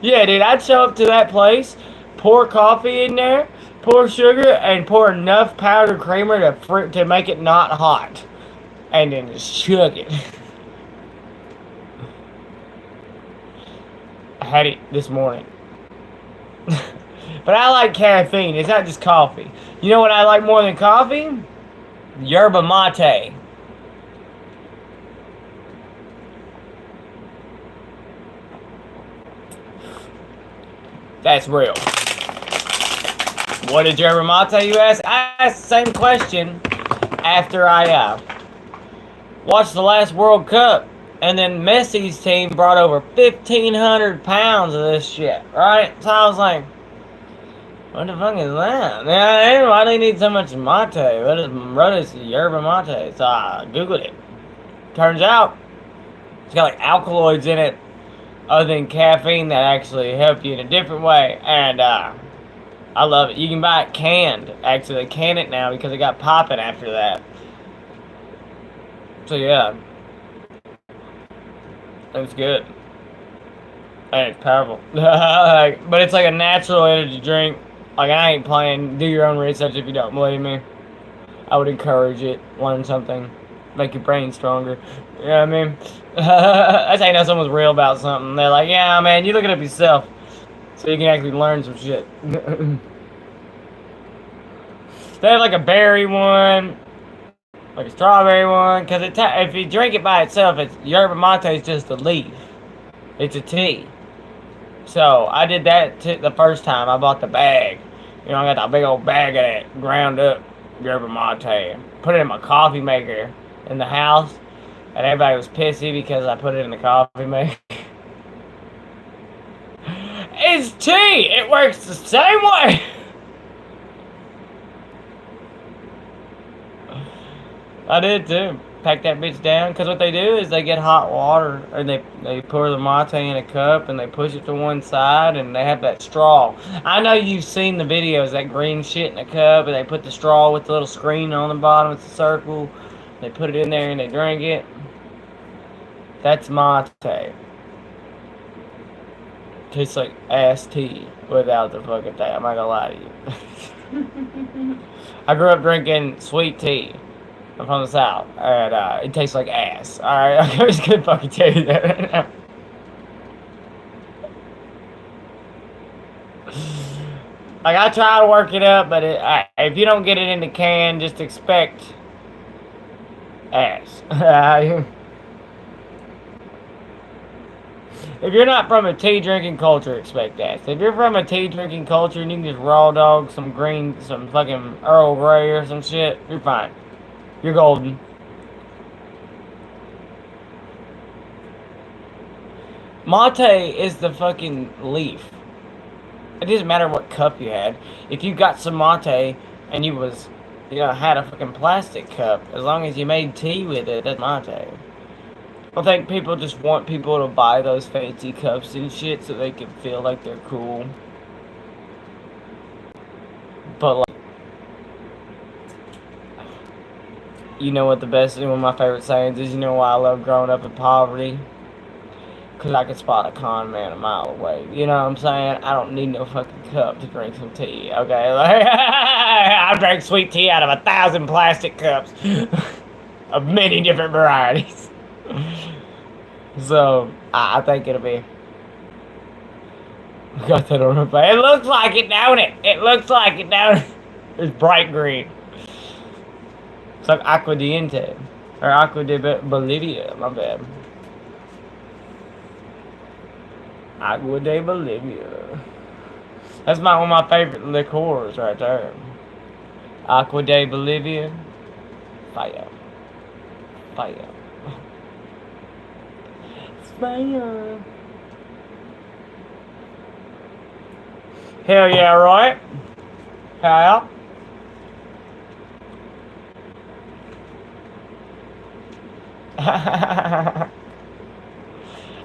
Yeah, dude, I'd show up to that place, pour coffee in there, pour sugar, and pour enough powdered creamer to make it not hot, and then just chug it. I had it this morning. But I like caffeine. It's not just coffee. You know what I like more than coffee? Yerba mate. That's real. What is yerba mate, you ask? I asked the same question after I watched the last World Cup. And then Messi's team brought over 1,500 pounds of this shit, right? So I was like, what the fuck is that? Why do they need so much mate? What is yerba mate? So I Googled it. Turns out, it's got like alkaloids in it other than caffeine that actually help you in a different way. And I love it. You can buy it canned. Actually, they can it now because it got popping after that. So yeah. It's good. And it's powerful. But it's like a natural energy drink. Like, I ain't playing. Do your own research if you don't believe me. I would encourage it. Learn something. Make your brain stronger. You know what I mean? That's how you know someone's real about something. They're like, yeah, man, you look it up yourself. So you can actually learn some shit. They have like a berry one. Like a strawberry one. Because if you drink it by itself, yerba mate is just a leaf. It's a tea. So I did that the first time. I bought the bag. You know, I got that big old bag of that ground up yerba mate. Put it in my coffee maker in the house. And everybody was pissy because I put it in the coffee maker. It's tea! It works the same way! I did too. Pack that bitch down. Because what they do is they get hot water and they pour the mate in a cup and they push it to one side and they have that straw. I know you've seen the videos, that green shit in a cup and they put the straw with the little screen on the bottom with the circle. They put it in there and they drink it. That's mate. Tastes like ass tea without the fucking thing. I'm not gonna lie to you. I grew up drinking sweet tea. I'm from the South, and it tastes like ass. Alright, I'm just gonna fucking tell you that right now. Like, I try to work it up, but if you don't get it in the can, just expect ass. If you're not from a tea drinking culture, expect ass. If you're from a tea drinking culture and you can just raw dog some fucking Earl Grey or some shit, you're fine. You're golden. Mate is the fucking leaf. It doesn't matter what cup you had. If you got some mate and you had a fucking plastic cup, as long as you made tea with it, that's mate. I think people just want people to buy those fancy cups and shit so they can feel like they're cool. But like, you know what one of my favorite sayings is? You know why I love growing up in poverty? Because I can spot a con man a mile away. You know what I'm saying? I don't need no fucking cup to drink some tea, okay? Like, I drank sweet tea out of 1,000 plastic cups of many different varieties. So, I think it'll be... Got that on my face. It looks like it, don't it? It looks like it, don't it? It's bright green. It's like Aqua Diente. Or Aqua de Bolivia. My bad. Agua de Bolivia. That's one of my favorite liqueurs right there. Aqua de Bolivia. Fire. Fire. Fire. Hell yeah, right? Hell.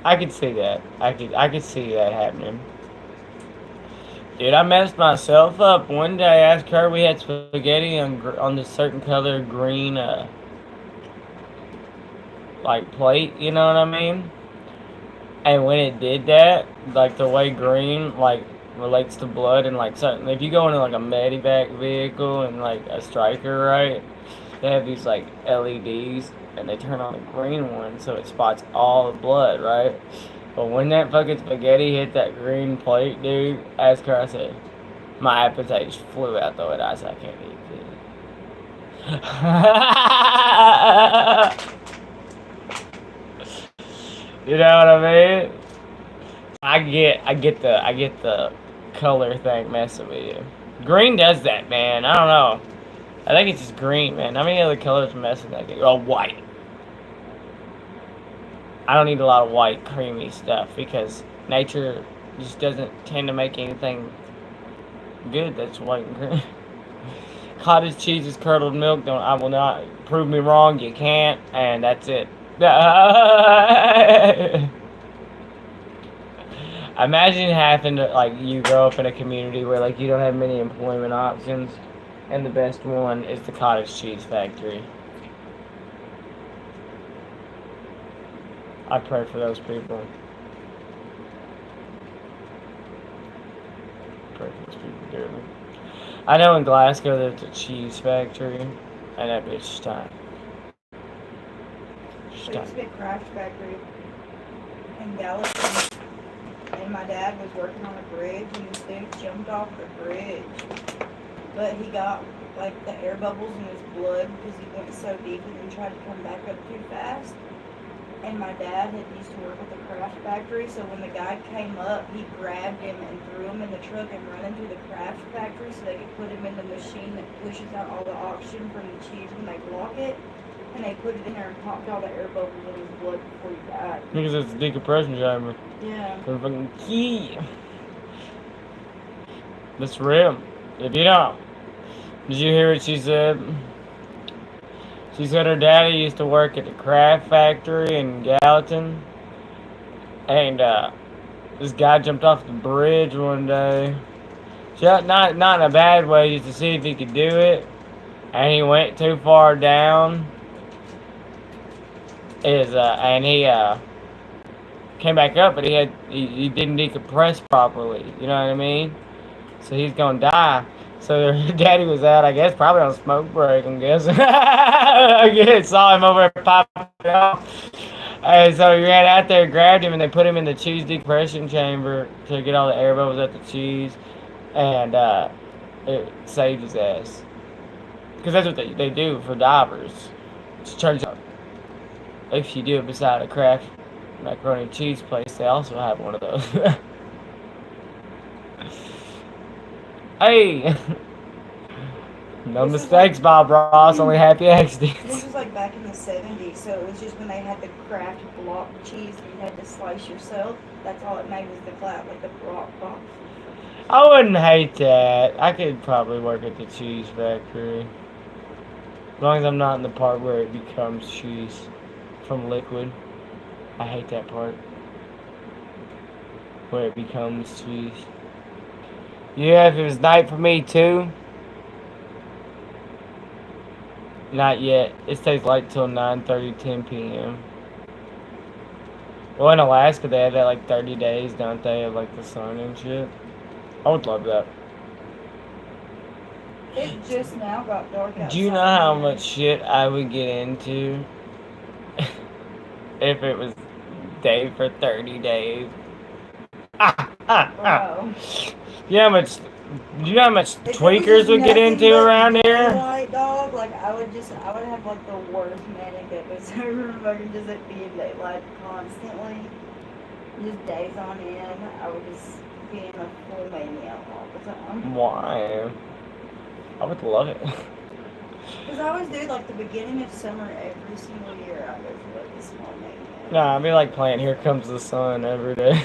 I could see that. I could see that happening. Dude, I messed myself up one day. I asked her, we had spaghetti on this certain color green like plate, you know what I mean? And when it did that, like the way green like relates to blood and like something, if you go into like a medevac vehicle and like a striker, right? They have these like LEDs and they turn on the green one so it spots all the blood, right? But when that fucking spaghetti hit that green plate, dude, as I said, my appetite just flew out the window. I said, I can't eat this. You know what I mean? I get the color thing messing with you. Green does that, man. I don't know. I think it's just green, man. How many other colors mess with that game? Oh, white. I don't need a lot of white, creamy stuff because nature just doesn't tend to make anything good that's white and green. Cottage cheese is curdled milk. Don't I will not prove me wrong. You can't, and that's it. Imagine having to like you grow up in a community where like you don't have many employment options, and the best one is the cottage cheese factory. I pray for those people. Pray for those people dearly. I know in Glasgow there's a cheese factory, and that bitch stank. There used to be a craft factory in Gallatin, and my dad was working on a bridge, and this dude jumped off the bridge, but he got like the air bubbles in his blood because he went so deep and then tried to come back up too fast. And my dad had used to work at the craft factory, so when the guy came up, he grabbed him and threw him in the truck and run into the craft factory so they could put him in the machine that pushes out all the oxygen from the cheese when they block it. And they put it in there and popped all the air bubbles in his blood before he died. Because it's a decompression chamber. Yeah. The fucking key. That's real. If you don't, did you hear what she said? She said her daddy used to work at the craft factory in Gallatin, and this guy jumped off the bridge one day. Not in a bad way, just to see if he could do it, and he went too far down. And he came back up, but he didn't decompress properly. You know what I mean? So he's gonna die. So their daddy was out, I guess, probably on smoke break, I'm guessing. I guess saw him over there popping off. And so he ran out there, grabbed him, and they put him in the cheese decompression chamber to get all the air bubbles out the cheese. And it saved his ass. Because that's what they do for divers. It turns out, if you do it beside a craft macaroni and cheese place, they also have one of those. Hey! No This mistakes, Bob Ross, only happy accidents. This was like back in the 70s, so it was just when they had the craft block cheese that you had to slice yourself. That's all it made was the flat, like the block box. I wouldn't hate that. I could probably work at the cheese factory. As long as I'm not in the part where it becomes cheese from liquid. I hate that part. Where it becomes cheese. Yeah, if it was night for me too. Not yet. It stays light till 9:30, 10 p.m. Well, in Alaska, they have that like 30 days, don't they, of like the sun and shit. I would love that. It just now got dark outside. Do you know how much shit I would get into if it was day for 30 days? Wow. You know how much? Do you know how much tweakers would get into around here? White dog, like I would have like the worst manic episode. Fucking just it being daylight constantly, just days on end. I would just be in a full mania all the time. Why? I would love it. Because I always do like the beginning of summer every single year. I go through like a small mania. Nah, I'd be like playing Here Comes the Sun every day.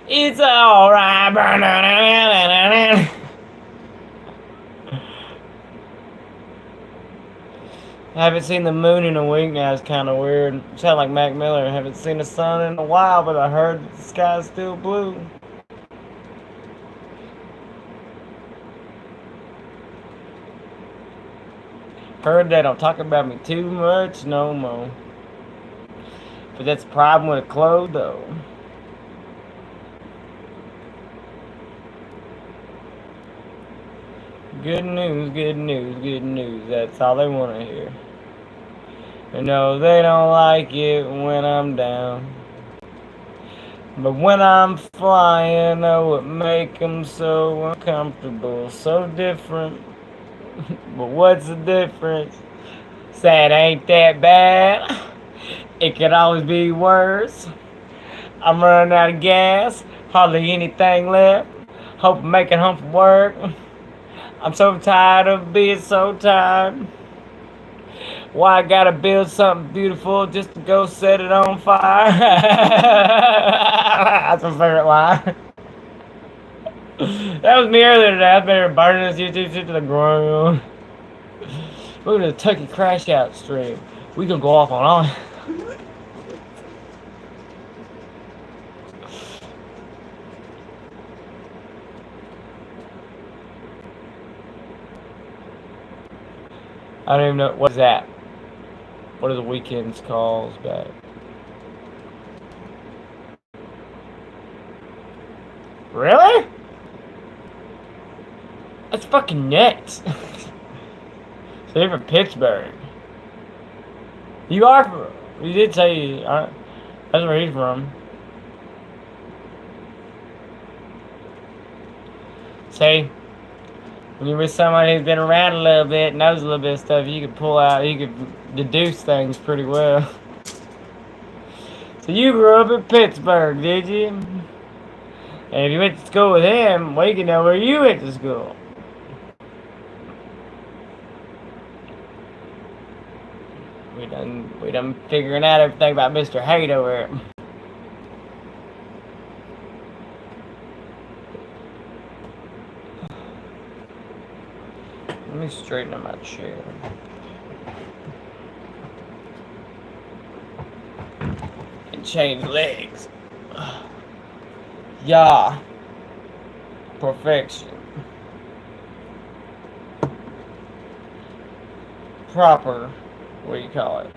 It's alright. I haven't seen the moon in a week now. It's kind of weird. Sound like Mac Miller. Haven't seen the sun in a while, but I heard the sky's still blue. Heard that don't talk about me too much no more. But that's the problem with a clothes, though. Good news, good news, good news. That's all they want to hear. You know, they don't like it when I'm down. But when I'm flying, oh, it make them so uncomfortable, so different. But what's the difference? Sad ain't that bad. It could always be worse. I'm running out of gas, hardly anything left. Hope I make it home from work. I'm so tired of being so tired. Why I gotta build something beautiful just to go set it on fire? That's my favorite line. That was me earlier today. I've been burning this YouTube shit to the ground. Look at the Tucky crash out stream. We gonna go off on. I don't even know what is that. What are the weekends calls back? Really? That's fucking nuts. So you're from Pittsburgh. You are from. You did say that's where he's from. See, when you're with somebody who's been around a little bit, knows a little bit of stuff, you can pull out, you can deduce things pretty well. So you grew up in Pittsburgh, did you? And if you went to school with him, we can know where you went to school. We done figuring out everything about Mr. Haight over here. Let me straighten up my chair. And change legs. Yeah. Perfection. Proper. What do you call it?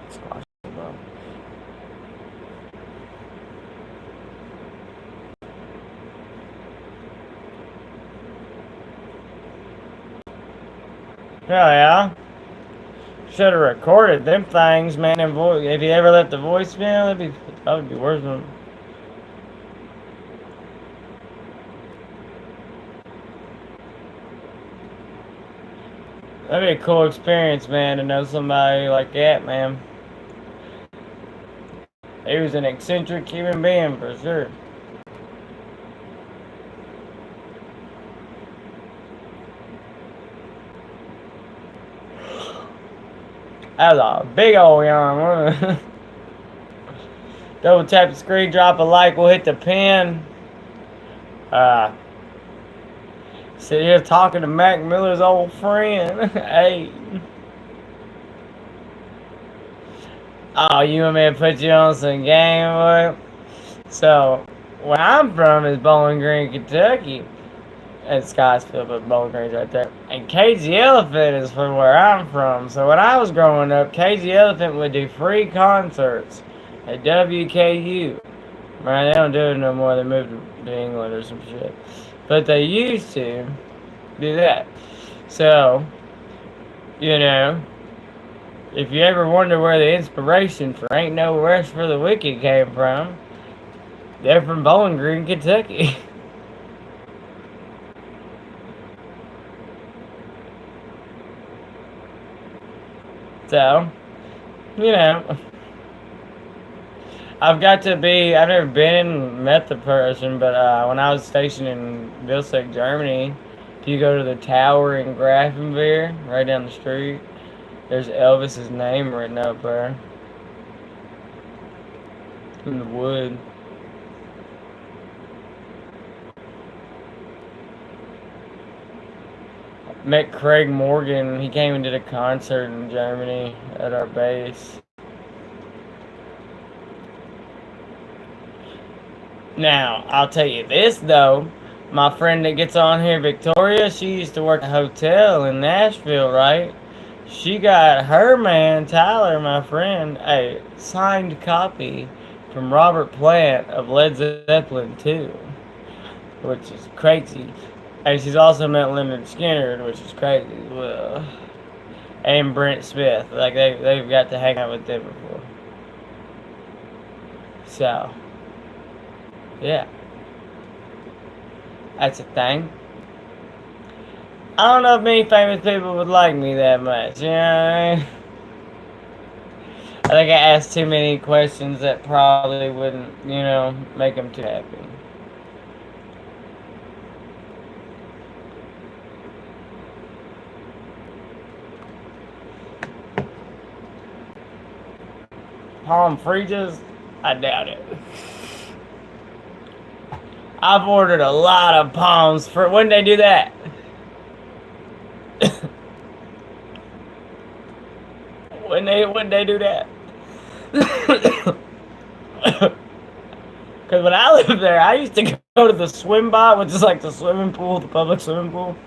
Squash. Hell yeah. Should have recorded them things, man. And if you ever left a voicemail, that would be worse than. That'd be a cool experience, man, to know somebody like that, man. He was an eccentric human being for sure. That was a big old yawn. Double tap the screen, drop a like, we'll hit the pin. Sit here talking to Mac Miller's old friend. Hey. Oh, you want me to put you on some game, boy? So, where I'm from is Bowling Green, Kentucky. And Scottsville, but Bowling Green's right there. And Cagey Elephant is from where I'm from. So when I was growing up, Cagey Elephant would do free concerts at WKU. Right, they don't do it no more. They moved to England or some shit. But they used to do that. So, you know, if you ever wonder where the inspiration for Ain't No Rest for the Wicked came from, they're from Bowling Green, Kentucky. So, you know, I've never been and met the person, but when I was stationed in Vilseck, Germany, if you go to the tower in Grafenwehr, right down the street, there's Elvis's name written up there in the wood. Met Craig Morgan. He came and did a concert in Germany at our base. Now, I'll tell you this, though. My friend that gets on here, Victoria, she used to work at a hotel in Nashville, right? She got her man, Tyler, my friend, a signed copy from Robert Plant of Led Zeppelin 2, which is crazy. And she's also met Leonard Skinner, which is crazy as well. And Brent Smith. Like, they've got to hang out with them before. So, yeah. That's a thing. I don't know if many famous people would like me that much, you know what I mean? I think I asked too many questions that probably wouldn't, make them too happy. Palm freezes? I doubt it. I've ordered a lot of palms for when they do that. when they do that. Because when I lived there, I used to go to the swim bot, which is like the swimming pool, the public swimming pool.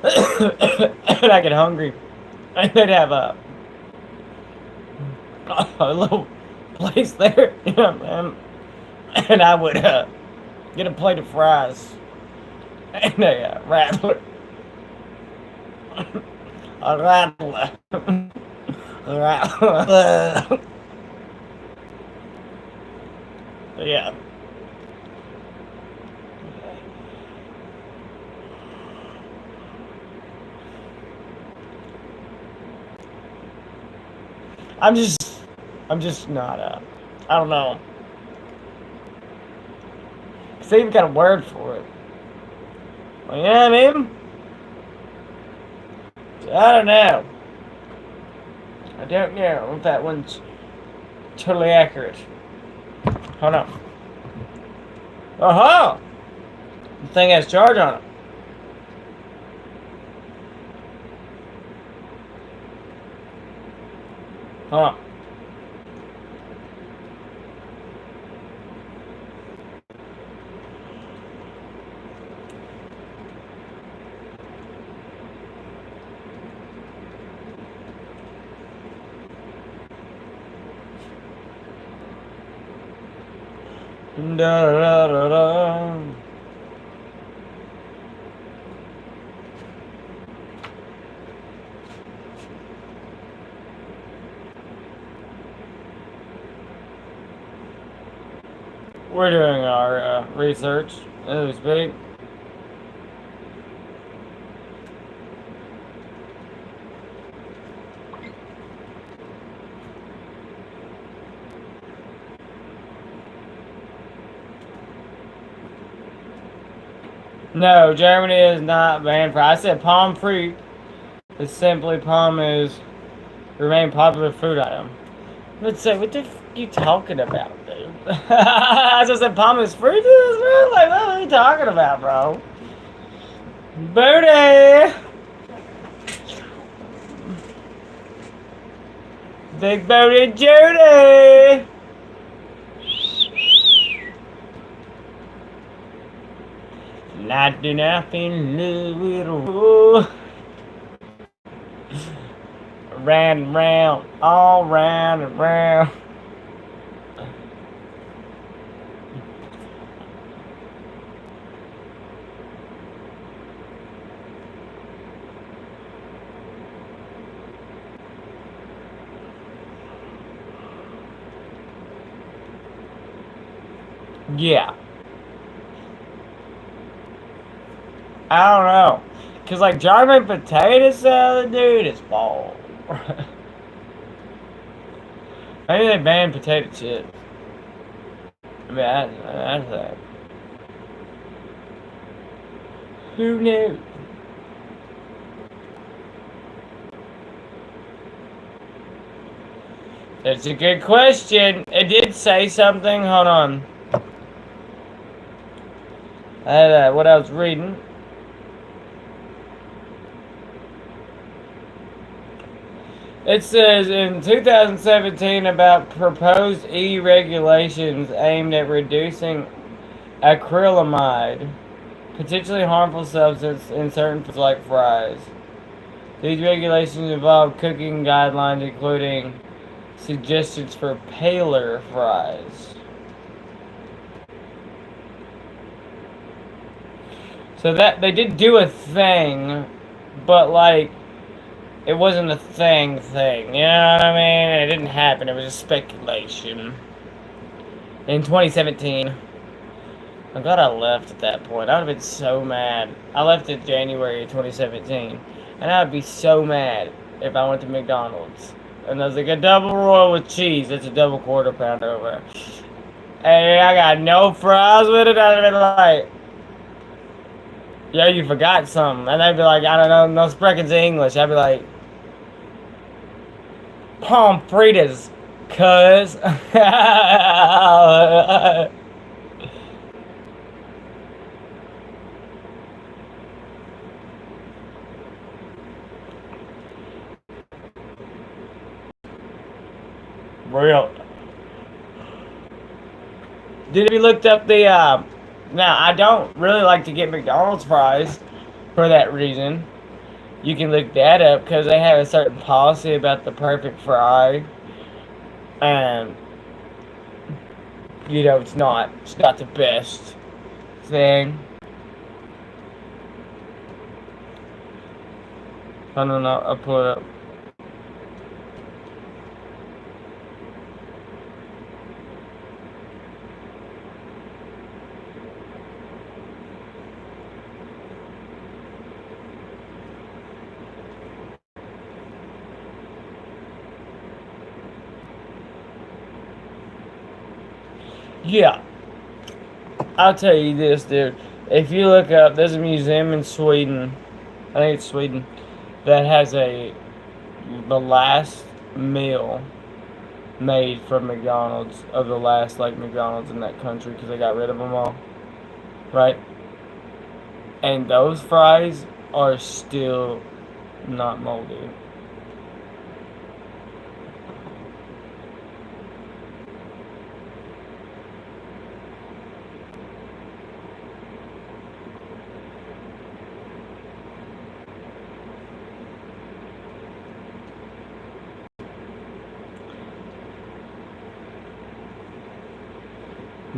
And I get hungry. And they'd have a little place there, man. And I would get a plate of fries and a rattler. A rattler. A rattler. Yeah. I'm just not I don't know. Cause they even got a word for it. Well, you know what I mean? I don't know. I don't know if that one's totally accurate. Hold on. Uh-huh! The thing has charge on it. Hold on. Da, da, da, da. We're doing our research. It was big. No, Germany is not banned for. I said palm free. It's simply palm is remain popular food item. Let's say, what the f you talking about, dude? I just said palm is free, bro. Like, what are you talking about, bro? Booty! Big booty Judy! Not do nothing, little. Round and round, all round and round. Yeah. I don't know. Cause like German potato salad, dude, is ball. Maybe they banned potato chips. I mean, that's that. Who knew? That's a good question. It did say something. Hold on. I had what I was reading. It says in 2017 about proposed EU regulations aimed at reducing acrylamide, potentially harmful substance in certain foods like fries. These regulations involve cooking guidelines, including suggestions for paler fries. So that they did do a thing, but like it wasn't a thing. You know what I mean? It didn't happen. It was just speculation. In 2017, I'm glad I left at that point. I would have been so mad. I left in January of 2017, and I would be so mad if I went to McDonald's and I was like a double royal with cheese. That's a double quarter pounder over. And I got no fries with it. I'd have been like, yo, you forgot something. And they'd be like, I don't know, no spreckens English. I'd be like, palm fritas, cuz. Real. Did you looked up the, now I don't really like to get McDonald's fries for that reason. You can look that up because they have a certain policy about the perfect fry. And, you know, it's not the best thing. I don't know, I'll pull it up. Yeah, I'll tell you this, dude. If you look up, there's a museum in Sweden, I think it's Sweden, that has the last meal made from McDonald's of the last like McDonald's in that country because they got rid of them all, right? And those fries are still not moldy.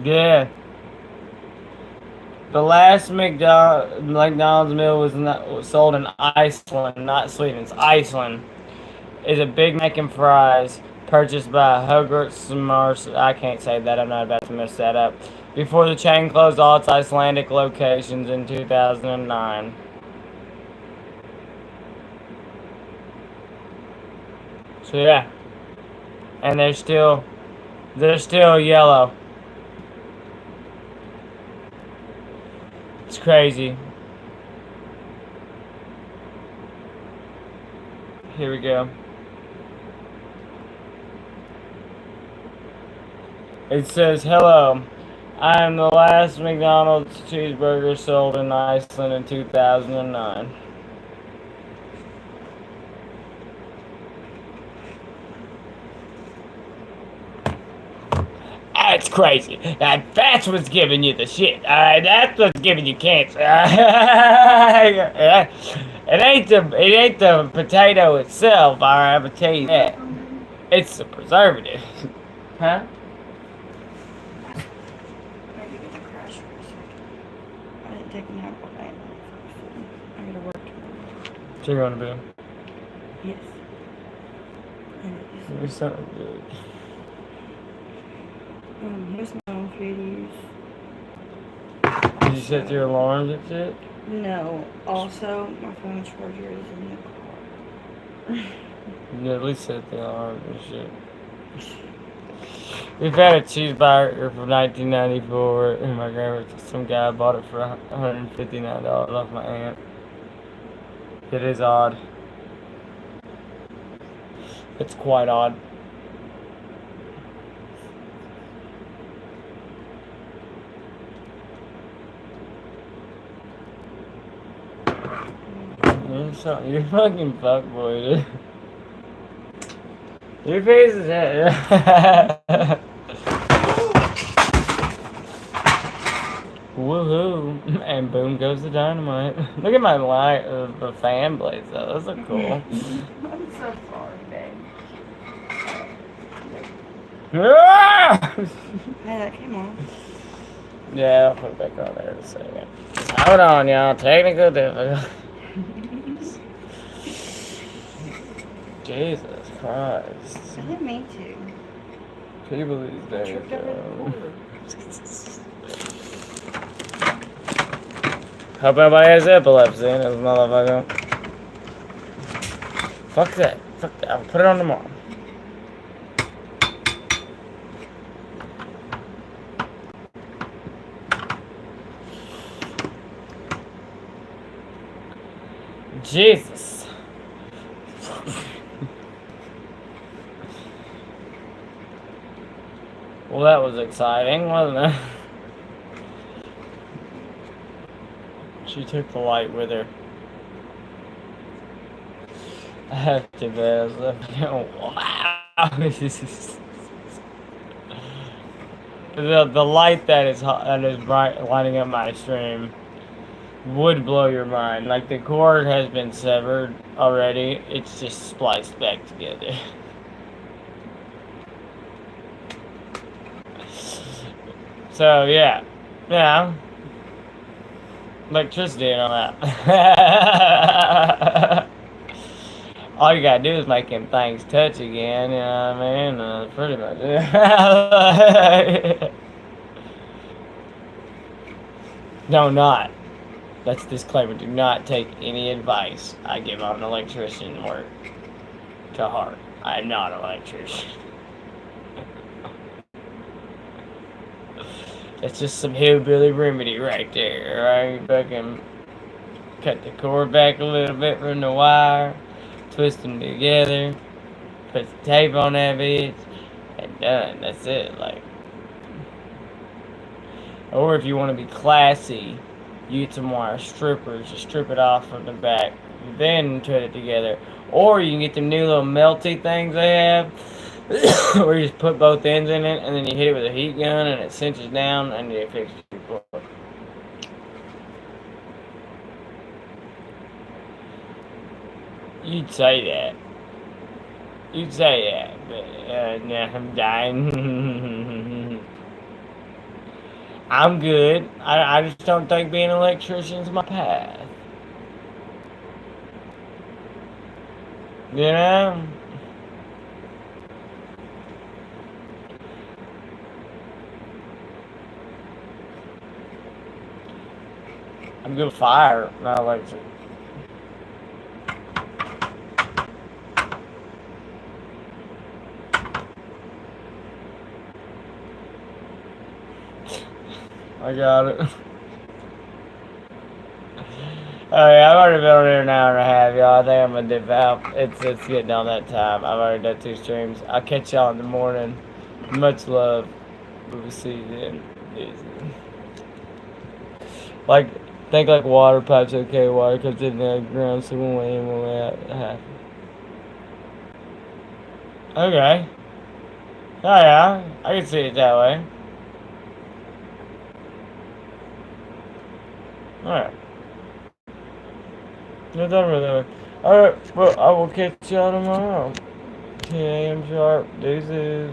Yeah. The last McDonald's meal was sold in Iceland, not Sweden. It's Iceland. Is a Big Mac and fries purchased by Hugert Smars. I can't say that. I'm not about to mess that up. Before the chain closed all its Icelandic locations in 2009. So yeah, and they're still yellow. It's crazy. Here we go. It says, hello, I am the last McDonald's cheeseburger sold in Iceland in 2009. That's crazy. That's what's giving you the shit. That's what's giving you cancer. It ain't the potato itself. I will tell you that. It's the preservative. Huh? Maybe get the crash for a second. I didn't take a nap all night. I gotta work tomorrow. So you're on the bed? Yes. You sound good. Here's my own videos. Did you set your alarms and shit? No. Also, my phone charger is in the car. You at least set the alarm and shit. We've had a cheeseburger from 1994, and my grandma, some guy bought it for $159 off my aunt. It is odd. It's quite odd. You're fucking fuckboy, dude. Your face is it. Woohoo. and boom goes the dynamite. Look at my light of the fan blades though. Those look cool. I'm so sorry, babe. Ah! Hey, that came off. Yeah, I'll put it back on there in a second. Hold on, y'all. Technical difficulties. Jesus Christ. I didn't mean to. People these I days, tripped over the though. cord. Hope nobody has epilepsy in this motherfucker. Fuck that. Fuck that. I'll put it on tomorrow. Jesus. Well, that was exciting, wasn't it? She took the light with her. I have to bet. Wow. The light that is bright, lighting up my stream would blow your mind. Like, the cord has been severed already. It's just spliced back together. So, yeah. Yeah. Electricity and all that. All you gotta do is make them things touch again, you know what I mean? Pretty much. No, not. That's disclaimer. Do not take any advice I give on electrician work to heart. I'm not an electrician. It's just some hillbilly remedy right there, right? Fucking cut the cord back a little bit from the wire, twist them together, put the tape on that bitch, and done. That's it. Like, or if you want to be classy, you get some wire strippers, just strip it off from the back, then put it together. Or you can get them new little melty things they have, where you just put both ends in it, and then you hit it with a heat gun, and it cinches down, and it fixes your cord. You'd say that. You'd say that, but nah, I'm dying. I'm good. I just don't think being an electrician's my path. You know? I'm good with fire, not electric. I got it. Oh yeah, I've already been on here an hour and a half, y'all. I think I'm gonna dip out. It's getting on that time. I've already done 2 streams. I'll catch y'all in the morning. Much love. We'll see you then. Easy. Like, think like water pipes, okay? Water comes in the ground, so one way in, one way out. Okay. Oh yeah, I can see it that way. Alright. No, done with that. Alright, well, I will catch y'all tomorrow. 10 a.m. sharp. Deuces.